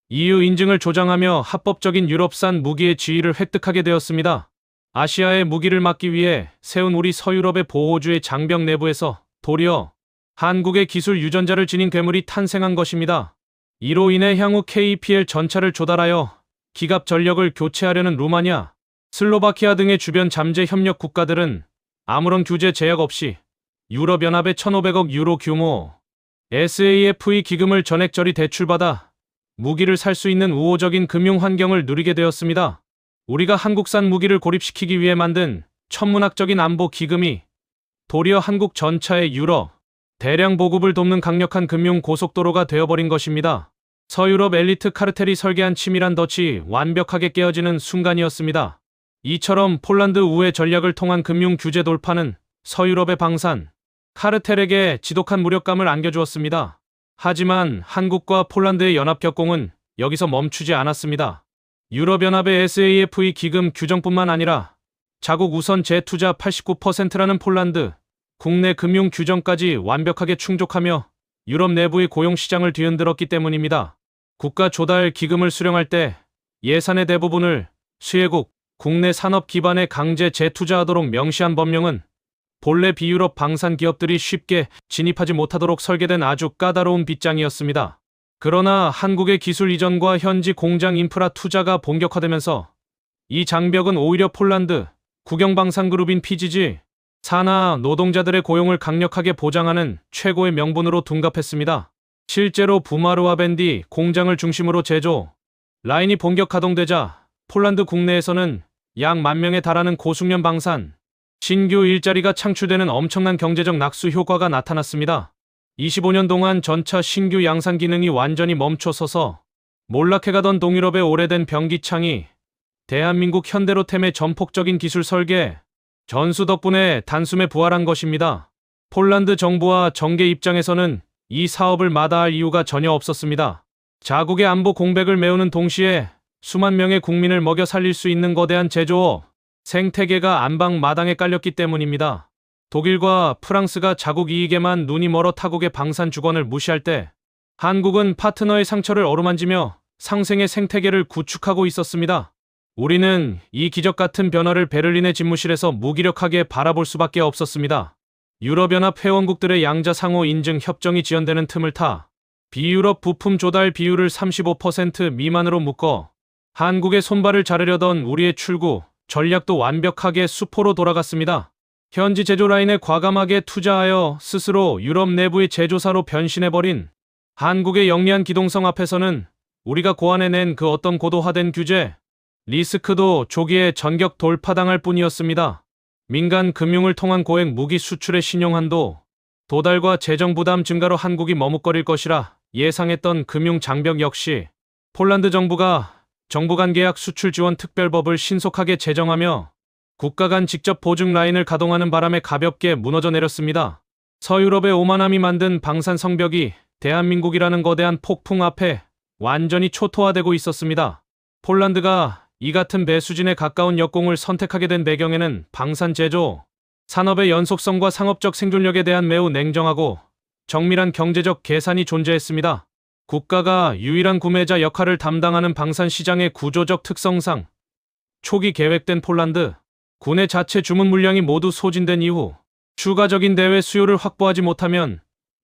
EU 인증을 조장하며 합법적인 유럽산 무기의 지위를 획득하게 되었습니다. 아시아의 무기를 막기 위해 세운 우리 서유럽의 보호주의 장벽 내부에서 도리어 한국의 기술 유전자를 지닌 괴물이 탄생한 것입니다. 이로 인해 향후 KPL 전차를 조달하여 기갑 전력을 교체하려는 루마니아, 슬로바키아 등의 주변 잠재 협력 국가들은 아무런 규제 제약 없이 유럽연합의 1,500억 유로 규모 SAF 기금을 전액적이 대출받아 무기를 살 수 있는 우호적인 금융 환경을 누리게 되었습니다. 우리가 한국산 무기를 고립시키기 위해 만든 천문학적인 안보 기금이 도리어 한국 전차의 유럽 대량 보급을 돕는 강력한 금융 고속도로가 되어버린 것입니다. 서유럽 엘리트 카르텔이 설계한 치밀한 덫이 완벽하게 깨어지는 순간이었습니다. 이처럼 폴란드 우회 전략을 통한 금융 규제 돌파는 서유럽의 방산 카르텔에게 지독한 무력감을 안겨주었습니다. 하지만 한국과 폴란드의 연합격공은 여기서 멈추지 않았습니다. 유럽연합의 SAF 기금 규정뿐만 아니라 자국 우선 재투자 89%라는 폴란드 국내 금융 규정까지 완벽하게 충족하며 유럽 내부의 고용시장을 뒤흔들었기 때문입니다. 국가 조달 기금을 수령할 때 예산의 대부분을 수혜국, 국내 산업 기반에 강제 재투자하도록 명시한 법령은 본래 비유럽 방산 기업들이 쉽게 진입하지 못하도록 설계된 아주 까다로운 빗장이었습니다. 그러나 한국의 기술 이전과 현지 공장 인프라 투자가 본격화되면서 이 장벽은 오히려 폴란드 국영방산그룹인 PGG 산하 노동자들의 고용을 강력하게 보장하는 최고의 명분으로 둔갑했습니다. 실제로 부마르와 밴디 공장을 중심으로 제조 라인이 본격 가동되자 폴란드 국내에서는 약 10,000명에 달하는 고숙련 방산 신규 일자리가 창출되는 엄청난 경제적 낙수 효과가 나타났습니다. 25년 동안 전차 신규 양산 기능이 완전히 멈춰서서 몰락해가던 동유럽의 오래된 병기창이 대한민국 현대로템의 전폭적인 기술 설계 전수 덕분에 단숨에 부활한 것입니다. 폴란드 정부와 정계 입장에서는 이 사업을 마다할 이유가 전혀 없었습니다. 자국의 안보 공백을 메우는 동시에 수만 명의 국민을 먹여 살릴 수 있는 거대한 제조업 생태계가 안방 마당에 깔렸기 때문입니다. 독일과 프랑스가 자국 이익에만 눈이 멀어 타국의 방산 주권을 무시할 때 한국은 파트너의 상처를 어루만지며 상생의 생태계를 구축하고 있었습니다. 우리는 이 기적 같은 변화를 베를린의 집무실에서 무기력하게 바라볼 수밖에 없었습니다. 유럽연합 회원국들의 양자 상호 인증 협정이 지연되는 틈을 타 비유럽 부품 조달 비율을 35% 미만으로 묶어 한국의 손발을 자르려던 우리의 출구 전략도 완벽하게 수포로 돌아갔습니다. 현지 제조 라인에 과감하게 투자하여 스스로 유럽 내부의 제조사로 변신해버린 한국의 영리한 기동성 앞에서는 우리가 고안해낸 그 어떤 고도화된 규제, 리스크도 조기에 전격 돌파당할 뿐이었습니다. 민간 금융을 통한 고액 무기 수출의 신용한도, 도달과 재정 부담 증가로 한국이 머뭇거릴 것이라 예상했던 금융 장벽 역시 폴란드 정부가 정부 간 계약 수출 지원 특별법을 신속하게 제정하며 국가 간 직접 보증 라인을 가동하는 바람에 가볍게 무너져 내렸습니다. 서유럽의 오만함이 만든 방산 성벽이 대한민국이라는 거대한 폭풍 앞에 완전히 초토화되고 있었습니다. 폴란드가 이 같은 배수진에 가까운 역공을 선택하게 된 배경에는 방산 제조, 산업의 연속성과 상업적 생존력에 대한 매우 냉정하고 정밀한 경제적 계산이 존재했습니다. 국가가 유일한 구매자 역할을 담당하는 방산 시장의 구조적 특성상 초기 계획된 폴란드 군의 자체 주문 물량이 모두 소진된 이후 추가적인 대외 수요를 확보하지 못하면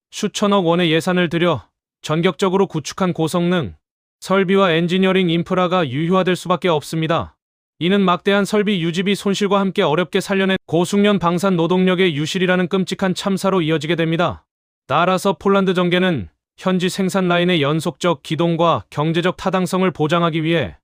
수천억 원의 예산을 들여 전격적으로 구축한 고성능 설비와 엔지니어링 인프라가 유효화될 수밖에 없습니다. 이는 막대한 설비 유지비 손실과 함께 어렵게 살려낸 고숙련 방산 노동력의 유실이라는 끔찍한 참사로 이어지게 됩니다. 따라서 폴란드 정계는 현지 생산 라인의 연속적 기동과 경제적 타당성을 보장하기 위해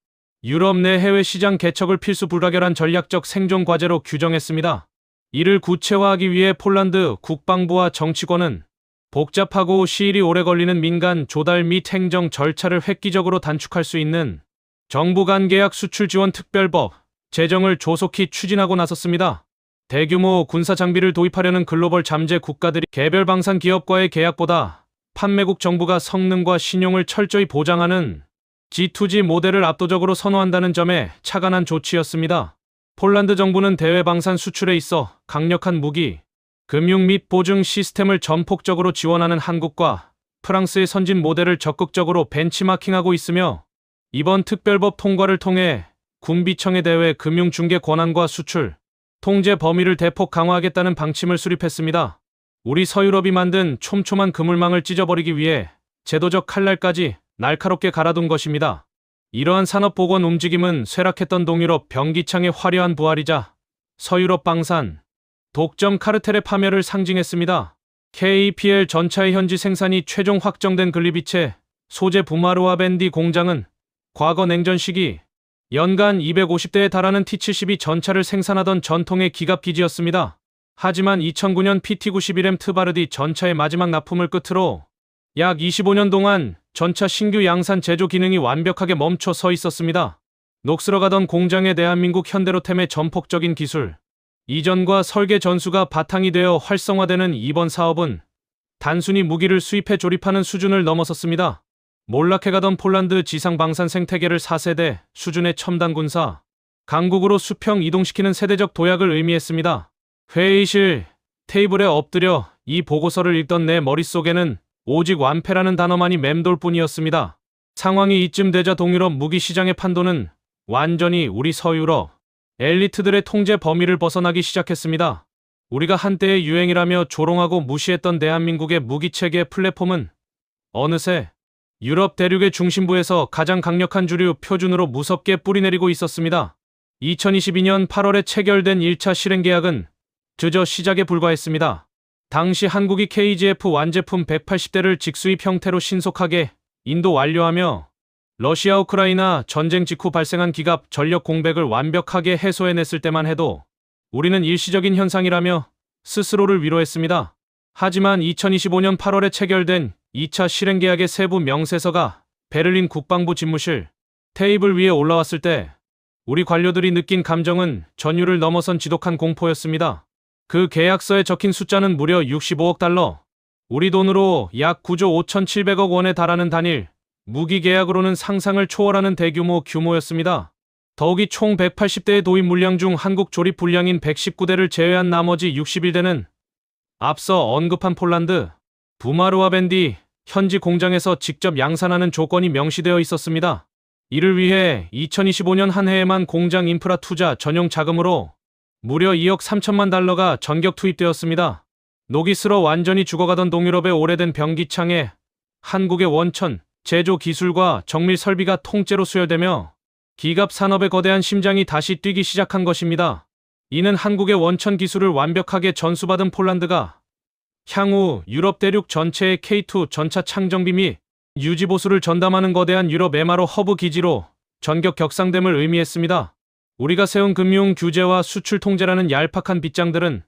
유럽 내 해외 시장 개척을 필수 불가결한 전략적 생존 과제로 규정했습니다. 이를 구체화하기 위해 폴란드 국방부와 정치권은 복잡하고 시일이 오래 걸리는 민간 조달 및 행정 절차를 획기적으로 단축할 수 있는 정부 간 계약 수출 지원 특별법 제정을 조속히 추진하고 나섰습니다. 대규모 군사 장비를 도입하려는 글로벌 잠재 국가들이 개별 방산 기업과의 계약보다 판매국 정부가 성능과 신용을 철저히 보장하는 G2G 모델을 압도적으로 선호한다는 점에 착안한 조치였습니다. 폴란드 정부는 대외 방산 수출에 있어 강력한 무기, 금융 및 보증 시스템을 전폭적으로 지원하는 한국과 프랑스의 선진 모델을 적극적으로 벤치마킹하고 있으며 이번 특별법 통과를 통해 군비청의 대외 금융 중개 권한과 수출, 통제 범위를 대폭 강화하겠다는 방침을 수립했습니다. 우리 서유럽이 만든 촘촘한 그물망을 찢어버리기 위해 제도적 칼날까지 날카롭게 갈아둔 것입니다. 이러한 산업복원 움직임은 쇠락했던 동유럽 병기창의 화려한 부활이자 서유럽 방산, 독점 카르텔의 파멸을 상징했습니다. KPL 전차의 현지 생산이 최종 확정된 글리비체 소재 부마르와 밴디 공장은 과거 냉전 시기 연간 250대에 달하는 T-72 전차를 생산하던 전통의 기갑기지였습니다. 하지만 2009년 PT-91M 트바르디 전차의 마지막 납품을 끝으로 약 25년 동안 전차 신규 양산 제조 기능이 완벽하게 멈춰 서 있었습니다. 녹슬어가던 공장의 대한민국 현대로템의 전폭적인 기술 이전과 설계 전수가 바탕이 되어 활성화되는 이번 사업은 단순히 무기를 수입해 조립하는 수준을 넘어섰습니다. 몰락해가던 폴란드 지상 방산 생태계를 4세대 수준의 첨단 군사 강국으로 수평 이동시키는 세대적 도약을 의미했습니다. 회의실 테이블에 엎드려 이 보고서를 읽던 내 머릿속에는 오직 완패라는 단어만이 맴돌 뿐이었습니다. 상황이 이쯤 되자 동유럽 무기 시장의 판도는 완전히 우리 서유럽 엘리트들의 통제 범위를 벗어나기 시작했습니다. 우리가 한때의 유행이라며 조롱하고 무시했던 대한민국의 무기체계의 플랫폼은 어느새 유럽 대륙의 중심부에서 가장 강력한 주류 표준으로 무섭게 뿌리내리고 있었습니다. 2022년 8월에 체결된 1차 실행계약은 그저 시작에 불과했습니다. 당시 한국이 KGF 완제품 180대를 직수입 형태로 신속하게 인도 완료하며 러시아 우크라이나 전쟁 직후 발생한 기갑 전력 공백을 완벽하게 해소해냈을 때만 해도 우리는 일시적인 현상이라며 스스로를 위로했습니다. 하지만 2025년 8월에 체결된 2차 실행계약의 세부 명세서가 베를린 국방부 집무실 테이블 위에 올라왔을 때 우리 관료들이 느낀 감정은 전율을 넘어선 지독한 공포였습니다. 그 계약서에 적힌 숫자는 무려 65억 달러, 우리 돈으로 약 9조 5,700억 원에 달하는 단일 무기 계약으로는 상상을 초월하는 대규모 규모였습니다. 더욱이 총 180대의 도입 물량 중 한국 조립 분량인 119대를 제외한 나머지 61대는 앞서 언급한 폴란드, 부마르와 밴디 현지 공장에서 직접 양산하는 조건이 명시되어 있었습니다. 이를 위해 2025년 한 해에만 공장 인프라 투자 전용 자금으로 무려 2억 3천만 달러가 전격 투입되었습니다. 녹이 슬어 완전히 죽어가던 동유럽의 오래된 병기창에 한국의 원천, 제조 기술과 정밀 설비가 통째로 수혈되며 기갑 산업의 거대한 심장이 다시 뛰기 시작한 것입니다. 이는 한국의 원천 기술을 완벽하게 전수받은 폴란드가 향후 유럽 대륙 전체의 K2 전차 창정비 및 유지 보수를 전담하는 거대한 유럽 MRO 허브 기지로 전격 격상됨을 의미했습니다. 우리가 세운 금융 규제와 수출 통제라는 얄팍한 빗장들은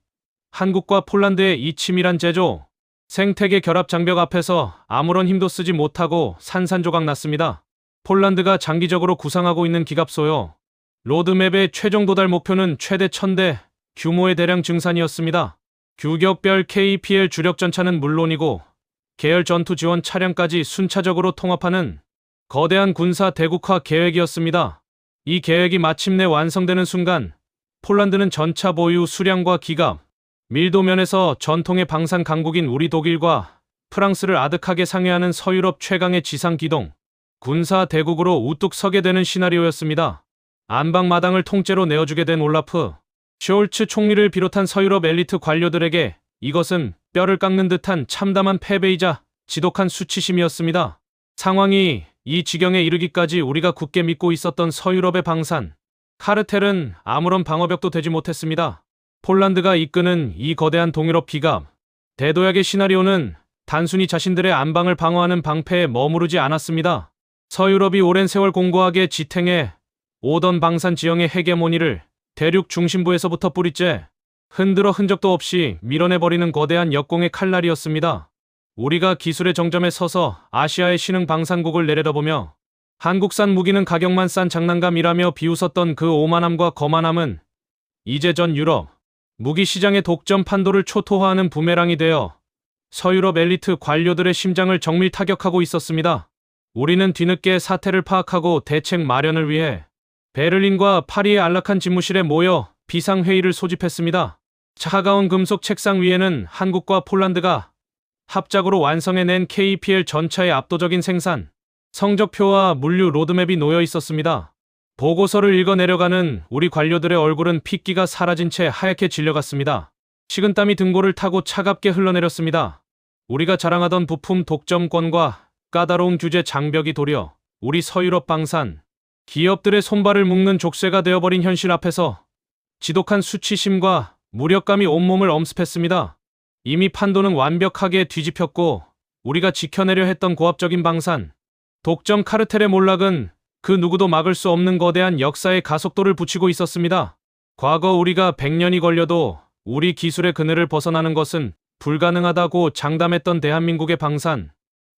한국과 폴란드의 이 치밀한 제조, 생태계 결합 장벽 앞에서 아무런 힘도 쓰지 못하고 산산조각 났습니다. 폴란드가 장기적으로 구상하고 있는 기갑 소요 로드맵의 최종 도달 목표는 최대 1000대 규모의 대량 증산이었습니다. 규격별 KPL 주력 전차는 물론이고 계열 전투 지원 차량까지 순차적으로 통합하는 거대한 군사 대국화 계획이었습니다. 이 계획이 마침내 완성되는 순간 폴란드는 전차 보유 수량과 기갑, 밀도 면에서 전통의 방산 강국인 우리 독일과 프랑스를 아득하게 상회하는 서유럽 최강의 지상기동 군사 대국으로 우뚝 서게 되는 시나리오였습니다. 안방마당을 통째로 내어주게 된 올라프 숄츠 총리를 비롯한 서유럽 엘리트 관료들에게 이것은 뼈를 깎는 듯한 참담한 패배이자 지독한 수치심이었습니다. 상황이 이 지경에 이르기까지 우리가 굳게 믿고 있었던 서유럽의 방산 카르텔은 아무런 방어벽도 되지 못했습니다. 폴란드가 이끄는 이 거대한 동유럽 기갑 대도약의 시나리오는 단순히 자신들의 안방을 방어하는 방패에 머무르지 않았습니다. 서유럽이 오랜 세월 공고하게 지탱해 오던 방산 지형의 헤게모니를 대륙 중심부에서부터 뿌리째 흔들어 흔적도 없이 밀어내버리는 거대한 역공의 칼날이었습니다. 우리가 기술의 정점에 서서 아시아의 신흥 방산국을 내려다보며 한국산 무기는 가격만 싼 장난감이라며 비웃었던 그 오만함과 거만함은 이제 전 유럽 무기 시장의 독점 판도를 초토화하는 부메랑이 되어 서유럽 엘리트 관료들의 심장을 정밀 타격하고 있었습니다. 우리는 뒤늦게 사태를 파악하고 대책 마련을 위해 베를린과 파리의 안락한 집무실에 모여 비상회의를 소집했습니다. 차가운 금속 책상 위에는 한국과 폴란드가 합작으로 완성해낸 KPL 전차의 압도적인 생산, 성적표와 물류 로드맵이 놓여 있었습니다. 보고서를 읽어 내려가는 우리 관료들의 얼굴은 핏기가 사라진 채 하얗게 질려갔습니다. 식은땀이 등골을 타고 차갑게 흘러내렸습니다. 우리가 자랑하던 부품 독점권과 까다로운 규제 장벽이 도려 우리 서유럽 방산, 기업들의 손발을 묶는 족쇄가 되어버린 현실 앞에서 지독한 수치심과 무력감이 온몸을 엄습했습니다. 이미 판도는 완벽하게 뒤집혔고 우리가 지켜내려 했던 고압적인 방산, 독점 카르텔의 몰락은 그 누구도 막을 수 없는 거대한 역사의 가속도를 붙이고 있었습니다. 과거 우리가 100년이 걸려도 우리 기술의 그늘을 벗어나는 것은 불가능하다고 장담했던 대한민국의 방산,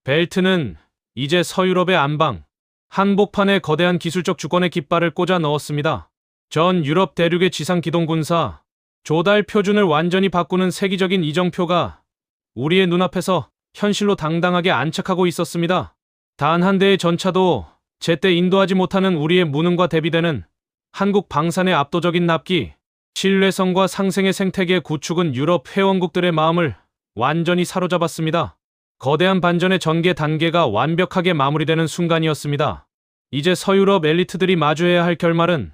벨트는 이제 서유럽의 안방, 한복판에 거대한 기술적 주권의 깃발을 꽂아 넣었습니다. 전 유럽 대륙의 지상기동군사, 조달 표준을 완전히 바꾸는 세기적인 이정표가 우리의 눈앞에서 현실로 당당하게 안착하고 있었습니다. 단 한 대의 전차도 제때 인도하지 못하는 우리의 무능과 대비되는 한국 방산의 압도적인 납기, 신뢰성과 상생의 생태계 구축은 유럽 회원국들의 마음을 완전히 사로잡았습니다. 거대한 반전의 전개 단계가 완벽하게 마무리되는 순간이었습니다. 이제 서유럽 엘리트들이 마주해야 할 결말은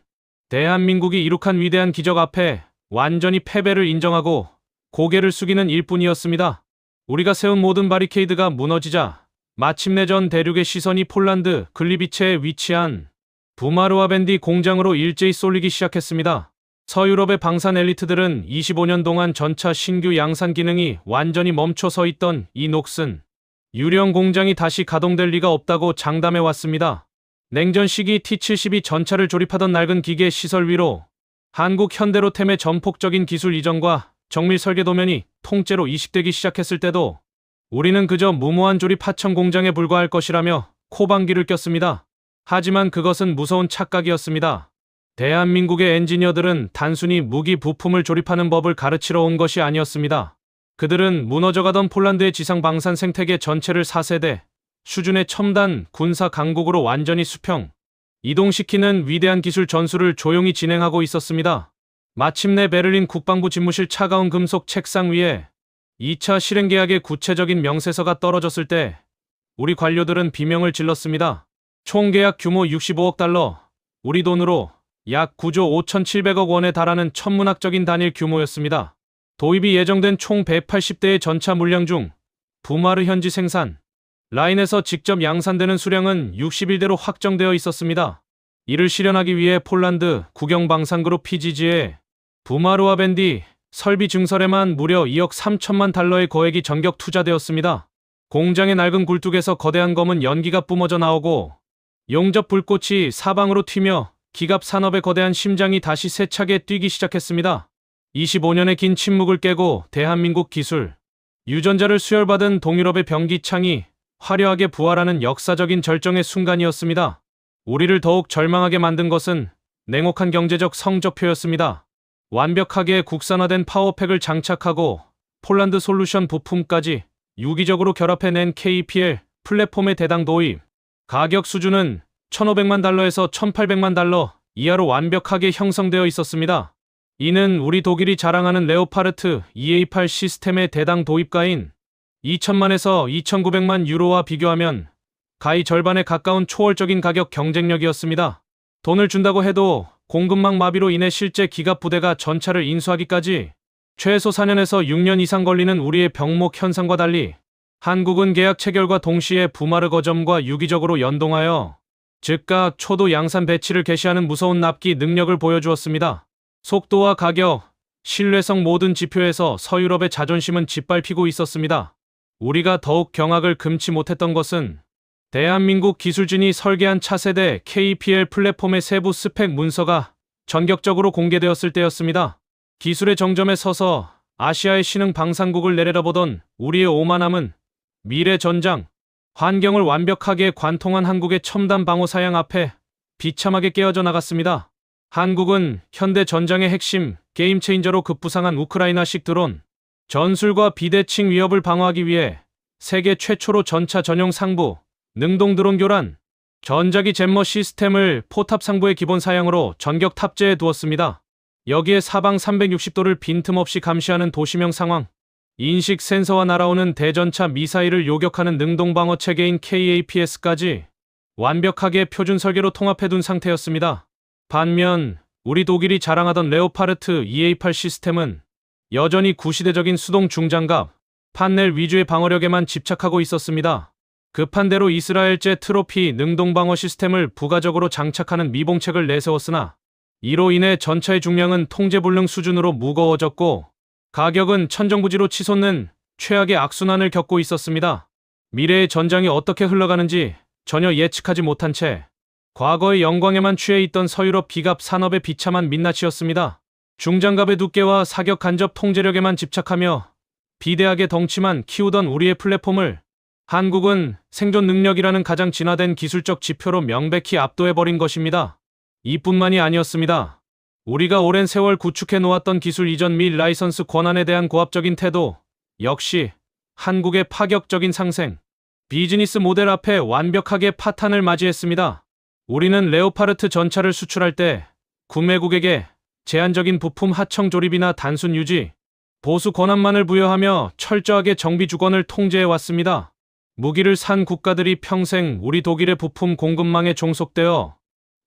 대한민국이 이룩한 위대한 기적 앞에 완전히 패배를 인정하고 고개를 숙이는 일뿐이었습니다. 우리가 세운 모든 바리케이드가 무너지자 마침내 전 대륙의 시선이 폴란드 글리비체에 위치한 부마르와 밴디 공장으로 일제히 쏠리기 시작했습니다. 서유럽의 방산 엘리트들은 25년 동안 전차 신규 양산 기능이 완전히 멈춰 서 있던 이 녹슨 유령 공장이 다시 가동될 리가 없다고 장담해 왔습니다. 냉전 시기 T-72 전차를 조립하던 낡은 기계 시설 위로 한국 현대로템의 전폭적인 기술 이전과 정밀 설계 도면이 통째로 이식되기 시작했을 때도 우리는 그저 무모한 조립 하청 공장에 불과할 것이라며 코방귀를 꼈습니다. 하지만 그것은 무서운 착각이었습니다. 대한민국의 엔지니어들은 단순히 무기 부품을 조립하는 법을 가르치러 온 것이 아니었습니다. 그들은 무너져가던 폴란드의 지상 방산 생태계 전체를 4세대 수준의 첨단 군사 강국으로 완전히 수평, 이동시키는 위대한 기술 전술을 조용히 진행하고 있었습니다. 마침내 베를린 국방부 집무실 차가운 금속 책상 위에 2차 실행 계약의 구체적인 명세서가 떨어졌을 때 우리 관료들은 비명을 질렀습니다. 총 계약 규모 65억 달러, 우리 돈으로 약 9조 5,700억 원에 달하는 천문학적인 단일 규모였습니다. 도입이 예정된 총 180대의 전차 물량 중 부마르 현지 생산 라인에서 직접 양산되는 수량은 61대로 확정되어 있었습니다. 이를 실현하기 위해 폴란드 국영방산그룹 PGG에 부마르와 밴디 설비 증설에만 무려 2억 3천만 달러의 거액이 전격 투자되었습니다. 공장의 낡은 굴뚝에서 거대한 검은 연기가 뿜어져 나오고 용접 불꽃이 사방으로 튀며 기갑 산업의 거대한 심장이 다시 세차게 뛰기 시작했습니다. 25년의 긴 침묵을 깨고 대한민국 기술, 유전자를 수혈받은 동유럽의 병기창이 화려하게 부활하는 역사적인 절정의 순간이었습니다. 우리를 더욱 절망하게 만든 것은 냉혹한 경제적 성적표였습니다. 완벽하게 국산화된 파워팩을 장착하고 폴란드 솔루션 부품까지 유기적으로 결합해낸 KPL 플랫폼의 대당 도입. 가격 수준은 1,500만 달러에서 1,800만 달러 이하로 완벽하게 형성되어 있었습니다. 이는 우리 독일이 자랑하는 레오파르트 EA8 시스템의 대당 도입가인 2,000만에서 2,900만 유로와 비교하면 가히 절반에 가까운 초월적인 가격 경쟁력이었습니다. 돈을 준다고 해도 공급망 마비로 인해 실제 기갑 부대가 전차를 인수하기까지 최소 4년에서 6년 이상 걸리는 우리의 병목 현상과 달리 한국은 계약 체결과 동시에 부마르 거점과 유기적으로 연동하여 즉각 초도 양산 배치를 개시하는 무서운 납기 능력을 보여주었습니다. 속도와 가격, 신뢰성 모든 지표에서 서유럽의 자존심은 짓밟히고 있었습니다. 우리가 더욱 경악을 금치 못했던 것은 대한민국 기술진이 설계한 차세대 KPL 플랫폼의 세부 스펙 문서가 전격적으로 공개되었을 때였습니다. 기술의 정점에 서서 아시아의 신흥 방산국을 내려다보던 우리의 오만함은 미래 전장, 환경을 완벽하게 관통한 한국의 첨단 방어 사양 앞에 비참하게 깨어져 나갔습니다. 한국은 현대 전장의 핵심 게임 체인저로 급부상한 우크라이나식 드론, 전술과 비대칭 위협을 방어하기 위해 세계 최초로 전차 전용 상부, 능동 드론 교란, 전자기 잼머 시스템을 포탑 상부의 기본 사양으로 전격 탑재해 두었습니다. 여기에 사방 360도를 빈틈없이 감시하는 도시명 상황, 인식 센서와 날아오는 대전차 미사일을 요격하는 능동 방어 체계인 KAPS까지 완벽하게 표준 설계로 통합해둔 상태였습니다. 반면 우리 독일이 자랑하던 레오파르트 EA8 시스템은 여전히 구시대적인 수동 중장갑, 판넬 위주의 방어력에만 집착하고 있었습니다. 급한 대로 이스라엘제 트로피 능동방어 시스템을 부가적으로 장착하는 미봉책을 내세웠으나 이로 인해 전차의 중량은 통제불능 수준으로 무거워졌고 가격은 천정부지로 치솟는 최악의 악순환을 겪고 있었습니다. 미래의 전장이 어떻게 흘러가는지 전혀 예측하지 못한 채 과거의 영광에만 취해 있던 서유럽 기갑 산업의 비참한 민낯이었습니다. 중장갑의 두께와 사격 간접 통제력에만 집착하며 비대하게 덩치만 키우던 우리의 플랫폼을 한국은 생존 능력이라는 가장 진화된 기술적 지표로 명백히 압도해버린 것입니다. 이뿐만이 아니었습니다. 우리가 오랜 세월 구축해 놓았던 기술 이전 및 라이선스 권한에 대한 고압적인 태도 역시 한국의 파격적인 상생, 비즈니스 모델 앞에 완벽하게 파탄을 맞이했습니다. 우리는 레오파르트 전차를 수출할 때 구매국에게 제한적인 부품 하청 조립이나 단순 유지, 보수 권한만을 부여하며 철저하게 정비 주권을 통제해왔습니다. 무기를 산 국가들이 평생 우리 독일의 부품 공급망에 종속되어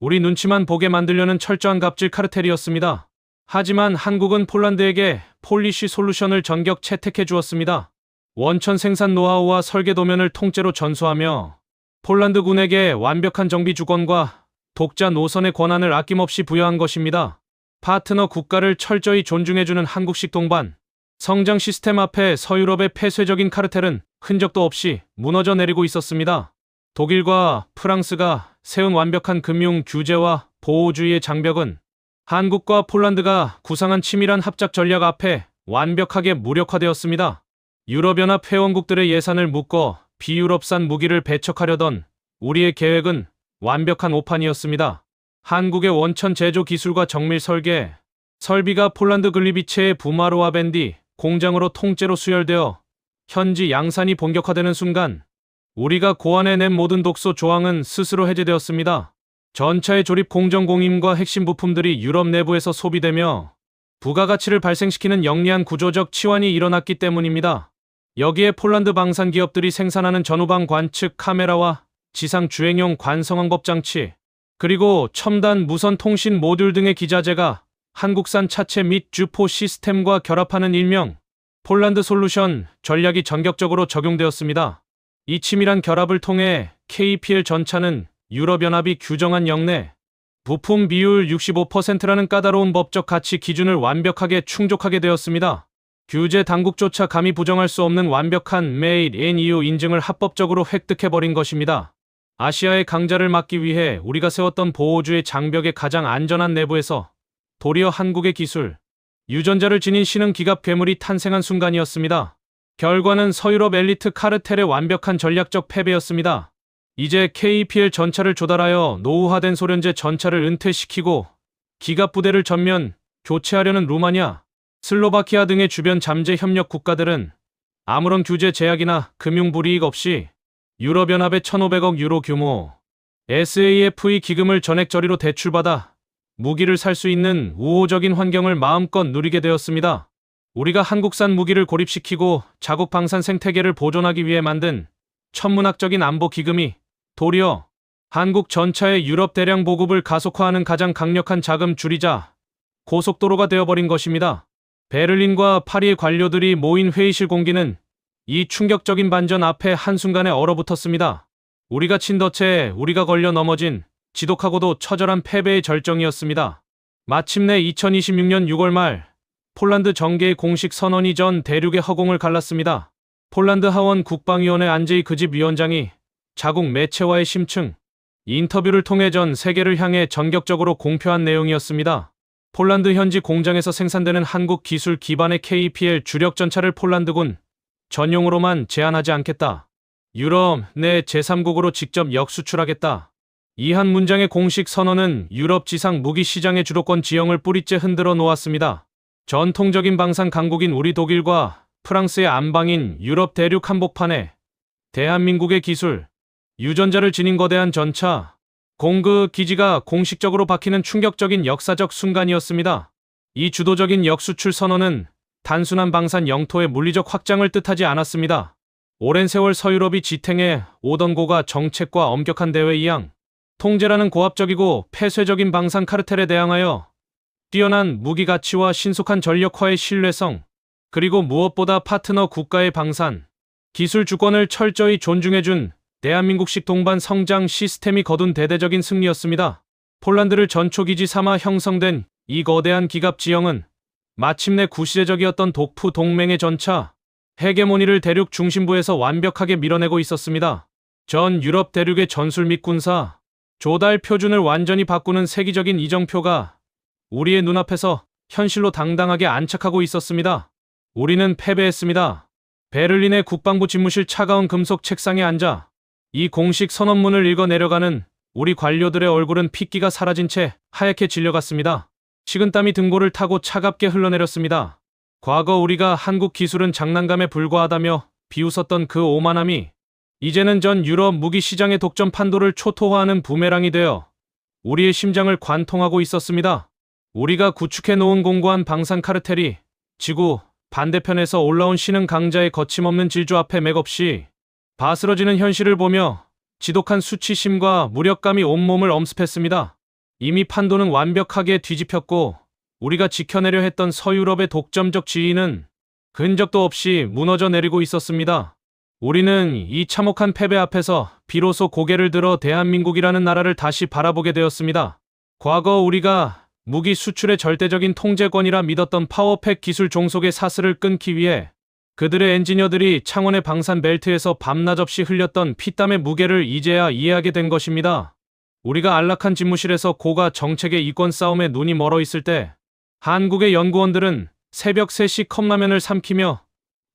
우리 눈치만 보게 만들려는 철저한 갑질 카르텔이었습니다. 하지만 한국은 폴란드에게 폴리시 솔루션을 전격 채택해 주었습니다. 원천 생산 노하우와 설계 도면을 통째로 전수하며 폴란드군에게 완벽한 정비 주권과 독자 노선의 권한을 아낌없이 부여한 것입니다. 파트너 국가를 철저히 존중해주는 한국식 동반 성장 시스템 앞에 서유럽의 폐쇄적인 카르텔은 흔적도 없이 무너져 내리고 있었습니다. 독일과 프랑스가 세운 완벽한 금융 규제와 보호주의의 장벽은 한국과 폴란드가 구상한 치밀한 합작 전략 앞에 완벽하게 무력화되었습니다. 유럽연합 회원국들의 예산을 묶어 비유럽산 무기를 배척하려던 우리의 계획은 완벽한 오판이었습니다. 한국의 원천 제조 기술과 정밀 설계, 설비가 폴란드 글리비체의 부마로와 밴디 공장으로 통째로 수혈되어 현지 양산이 본격화되는 순간 우리가 고안해낸 모든 독소 조항은 스스로 해제되었습니다. 전차의 조립 공정 공임과 핵심 부품들이 유럽 내부에서 소비되며 부가가치를 발생시키는 영리한 구조적 치환이 일어났기 때문입니다. 여기에 폴란드 방산 기업들이 생산하는 전후방 관측 카메라와 지상 주행용 관성항법 장치, 그리고 첨단 무선 통신 모듈 등의 기자재가 한국산 차체 및 주포 시스템과 결합하는 일명 폴란드 솔루션 전략이 전격적으로 적용되었습니다. 이 치밀한 결합을 통해 KPL 전차는 유럽연합이 규정한 역내 부품 비율 65%라는 까다로운 법적 가치 기준을 완벽하게 충족하게 되었습니다. 규제 당국조차 감히 부정할 수 없는 완벽한 Made in EU 인증을 합법적으로 획득해버린 것입니다. 아시아의 강자를 막기 위해 우리가 세웠던 보호주의 장벽의 가장 안전한 내부에서 도리어 한국의 기술, 유전자를 지닌 신흥 기갑 괴물이 탄생한 순간이었습니다. 결과는 서유럽 엘리트 카르텔의 완벽한 전략적 패배였습니다. 이제 KPL 전차를 조달하여 노후화된 소련제 전차를 은퇴시키고 기갑 부대를 전면 교체하려는 루마니아, 슬로바키아 등의 주변 잠재 협력 국가들은 아무런 규제 제약이나 금융 불이익 없이 유럽연합의 1,500억 유로 규모 SAFE 기금을 전액 저리로 대출받아 무기를 살 수 있는 우호적인 환경을 마음껏 누리게 되었습니다. 우리가 한국산 무기를 고립시키고 자국 방산 생태계를 보존하기 위해 만든 천문학적인 안보 기금이 도리어 한국 전차의 유럽 대량 보급을 가속화하는 가장 강력한 자금 줄이자 고속도로가 되어버린 것입니다. 베를린과 파리의 관료들이 모인 회의실 공기는 이 충격적인 반전 앞에 한순간에 얼어붙었습니다. 우리가 친 덫에 우리가 걸려 넘어진 지독하고도 처절한 패배의 절정이었습니다. 마침내 2026년 6월 말 폴란드 정계의 공식 선언이 전 대륙의 허공을 갈랐습니다. 폴란드 하원 국방위원회 안제이 그집 위원장이 자국 매체와의 심층 인터뷰를 통해 전 세계를 향해 전격적으로 공표한 내용이었습니다. 폴란드 현지 공장에서 생산되는 한국 기술 기반의 KPL 주력 전차를 폴란드군 전용으로만 제한하지 않겠다. 유럽 내 제3국으로 직접 역수출하겠다. 이 한 문장의 공식 선언은 유럽 지상 무기 시장의 주도권 지형을 뿌리째 흔들어 놓았습니다. 전통적인 방산 강국인 우리 독일과 프랑스의 안방인 유럽 대륙 한복판에 대한민국의 기술, 유전자를 지닌 거대한 전차, 공급 기지가 공식적으로 박히는 충격적인 역사적 순간이었습니다. 이 주도적인 역수출 선언은 단순한 방산 영토의 물리적 확장을 뜻하지 않았습니다. 오랜 세월 서유럽이 지탱해 오던 고가 정책과 엄격한 대외 이양, 통제라는 고압적이고 폐쇄적인 방산 카르텔에 대항하여 뛰어난 무기 가치와 신속한 전력화의 신뢰성, 그리고 무엇보다 파트너 국가의 방산, 기술 주권을 철저히 존중해준 대한민국식 동반 성장 시스템이 거둔 대대적인 승리였습니다. 폴란드를 전초기지 삼아 형성된 이 거대한 기갑 지형은 마침내 구시대적이었던 독프 동맹의 전차 헤게모니를 대륙 중심부에서 완벽하게 밀어내고 있었습니다. 전 유럽 대륙의 전술 및 군사 조달 표준을 완전히 바꾸는 세기적인 이정표가 우리의 눈앞에서 현실로 당당하게 안착하고 있었습니다. 우리는 패배했습니다. 베를린의 국방부 집무실 차가운 금속 책상에 앉아 이 공식 선언문을 읽어 내려가는 우리 관료들의 얼굴은 핏기가 사라진 채 하얗게 질려갔습니다. 식은땀이 등골을 타고 차갑게 흘러내렸습니다. 과거 우리가 한국 기술은 장난감에 불과하다며 비웃었던 그 오만함이 이제는 전 유럽 무기 시장의 독점 판도를 초토화하는 부메랑이 되어 우리의 심장을 관통하고 있었습니다. 우리가 구축해 놓은 공고한 방산 카르텔이 지구 반대편에서 올라온 신흥 강자의 거침없는 질주 앞에 맥없이 바스러지는 현실을 보며 지독한 수치심과 무력감이 온몸을 엄습했습니다. 이미 판도는 완벽하게 뒤집혔고 우리가 지켜내려 했던 서유럽의 독점적 지위는 흔적도 없이 무너져 내리고 있었습니다. 우리는 이 참혹한 패배 앞에서 비로소 고개를 들어 대한민국이라는 나라를 다시 바라보게 되었습니다. 과거 우리가 무기 수출의 절대적인 통제권이라 믿었던 파워팩 기술 종속의 사슬을 끊기 위해 그들의 엔지니어들이 창원의 방산 벨트에서 밤낮 없이 흘렸던 피땀의 무게를 이제야 이해하게 된 것입니다. 우리가 안락한 집무실에서 고가 정책의 이권 싸움에 눈이 멀어 있을 때 한국의 연구원들은 새벽 3시 컵라면을 삼키며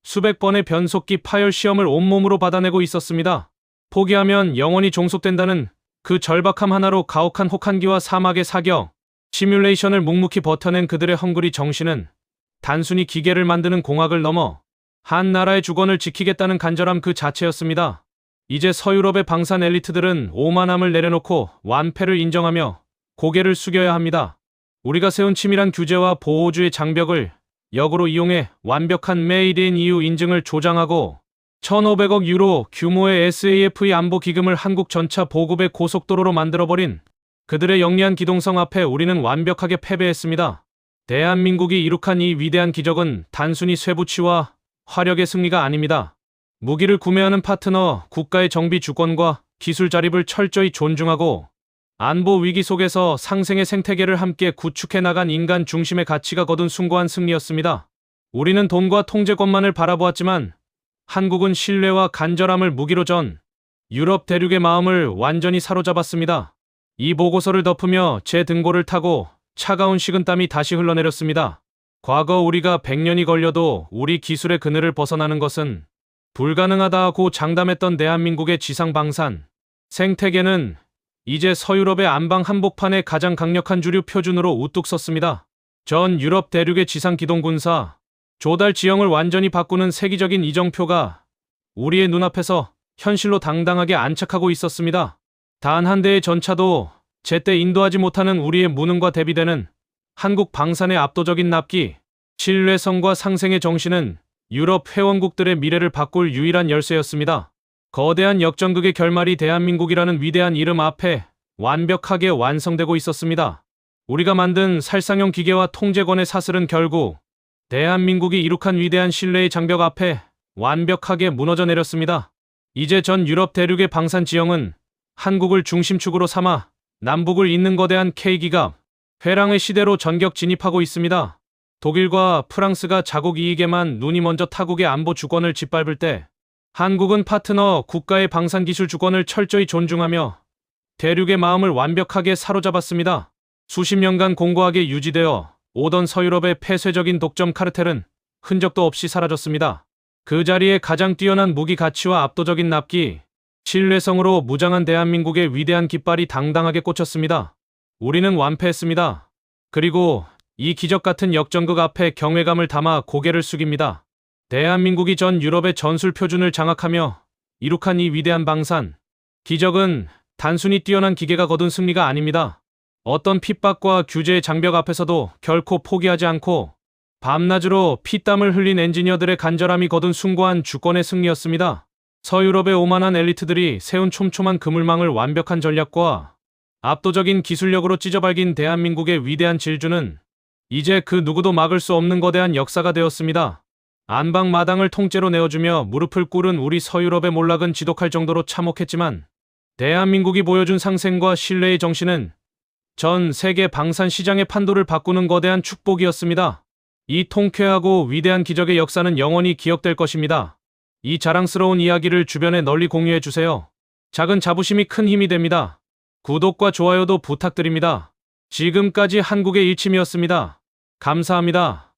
수백 번의 변속기 파열 시험을 온몸으로 받아내고 있었습니다. 포기하면 영원히 종속된다는 그 절박함 하나로 가혹한 혹한기와 사막의 사격, 시뮬레이션을 묵묵히 버텨낸 그들의 헝그리 정신은 단순히 기계를 만드는 공학을 넘어 한 나라의 주권을 지키겠다는 간절함 그 자체였습니다. 이제 서유럽의 방산 엘리트들은 오만함을 내려놓고 완패를 인정하며 고개를 숙여야 합니다. 우리가 세운 치밀한 규제와 보호주의 장벽을 역으로 이용해 완벽한 메이드 인 EU 인증을 조장하고 1,500억 유로 규모의 SAF 안보 기금을 한국 전차 보급의 고속도로로 만들어버린 그들의 영리한 기동성 앞에 우리는 완벽하게 패배했습니다. 대한민국이 이룩한 이 위대한 기적은 단순히 쇠붙이와 화력의 승리가 아닙니다. 무기를 구매하는 파트너 국가의 정비 주권과 기술 자립을 철저히 존중하고 안보 위기 속에서 상생의 생태계를 함께 구축해 나간 인간 중심의 가치가 거둔 숭고한 승리였습니다. 우리는 돈과 통제권만을 바라보았지만 한국은 신뢰와 간절함을 무기로 전 유럽 대륙의 마음을 완전히 사로잡았습니다. 이 보고서를 덮으며 제 등골을 타고 차가운 식은땀이 다시 흘러내렸습니다. 과거 우리가 100년이 걸려도 우리 기술의 그늘을 벗어나는 것은 불가능하다고 장담했던 대한민국의 지상방산 생태계는 이제 서유럽의 안방 한복판의 가장 강력한 주류 표준으로 우뚝 섰습니다. 전 유럽 대륙의 지상기동군사 조달 지형을 완전히 바꾸는 세기적인 이정표가 우리의 눈앞에서 현실로 당당하게 안착하고 있었습니다. 단 한 대의 전차도 제때 인도하지 못하는 우리의 무능과 대비되는 한국 방산의 압도적인 납기, 신뢰성과 상생의 정신은 유럽 회원국들의 미래를 바꿀 유일한 열쇠였습니다. 거대한 역전극의 결말이 대한민국이라는 위대한 이름 앞에 완벽하게 완성되고 있었습니다. 우리가 만든 살상용 기계와 통제권의 사슬은 결국 대한민국이 이룩한 위대한 신뢰의 장벽 앞에 완벽하게 무너져 내렸습니다. 이제 전 유럽 대륙의 방산 지형은 한국을 중심축으로 삼아 남북을 잇는 거대한 K기갑, 회랑의 시대로 전격 진입하고 있습니다. 독일과 프랑스가 자국 이익에만 눈이 먼저 타국의 안보 주권을 짓밟을 때 한국은 파트너 국가의 방산기술 주권을 철저히 존중하며 대륙의 마음을 완벽하게 사로잡았습니다. 수십 년간 공고하게 유지되어 오던 서유럽의 폐쇄적인 독점 카르텔은 흔적도 없이 사라졌습니다. 그 자리에 가장 뛰어난 무기 가치와 압도적인 납기, 신뢰성으로 무장한 대한민국의 위대한 깃발이 당당하게 꽂혔습니다. 우리는 완패했습니다. 그리고 이 기적 같은 역전극 앞에 경외감을 담아 고개를 숙입니다. 대한민국이 전 유럽의 전술 표준을 장악하며 이룩한 이 위대한 방산 기적은 단순히 뛰어난 기계가 거둔 승리가 아닙니다. 어떤 핍박과 규제의 장벽 앞에서도 결코 포기하지 않고 밤낮으로 피땀을 흘린 엔지니어들의 간절함이 거둔 숭고한 주권의 승리였습니다. 서유럽의 오만한 엘리트들이 세운 촘촘한 그물망을 완벽한 전략과 압도적인 기술력으로 찢어발긴 대한민국의 위대한 질주는 이제 그 누구도 막을 수 없는 거대한 역사가 되었습니다. 안방 마당을 통째로 내어주며 무릎을 꿇은 우리 서유럽의 몰락은 지독할 정도로 참혹했지만 대한민국이 보여준 상생과 신뢰의 정신은 전 세계 방산 시장의 판도를 바꾸는 거대한 축복이었습니다. 이 통쾌하고 위대한 기적의 역사는 영원히 기억될 것입니다. 이 자랑스러운 이야기를 주변에 널리 공유해 주세요. 작은 자부심이 큰 힘이 됩니다. 구독과 좋아요도 부탁드립니다. 지금까지 한국의 일침이었습니다. 감사합니다.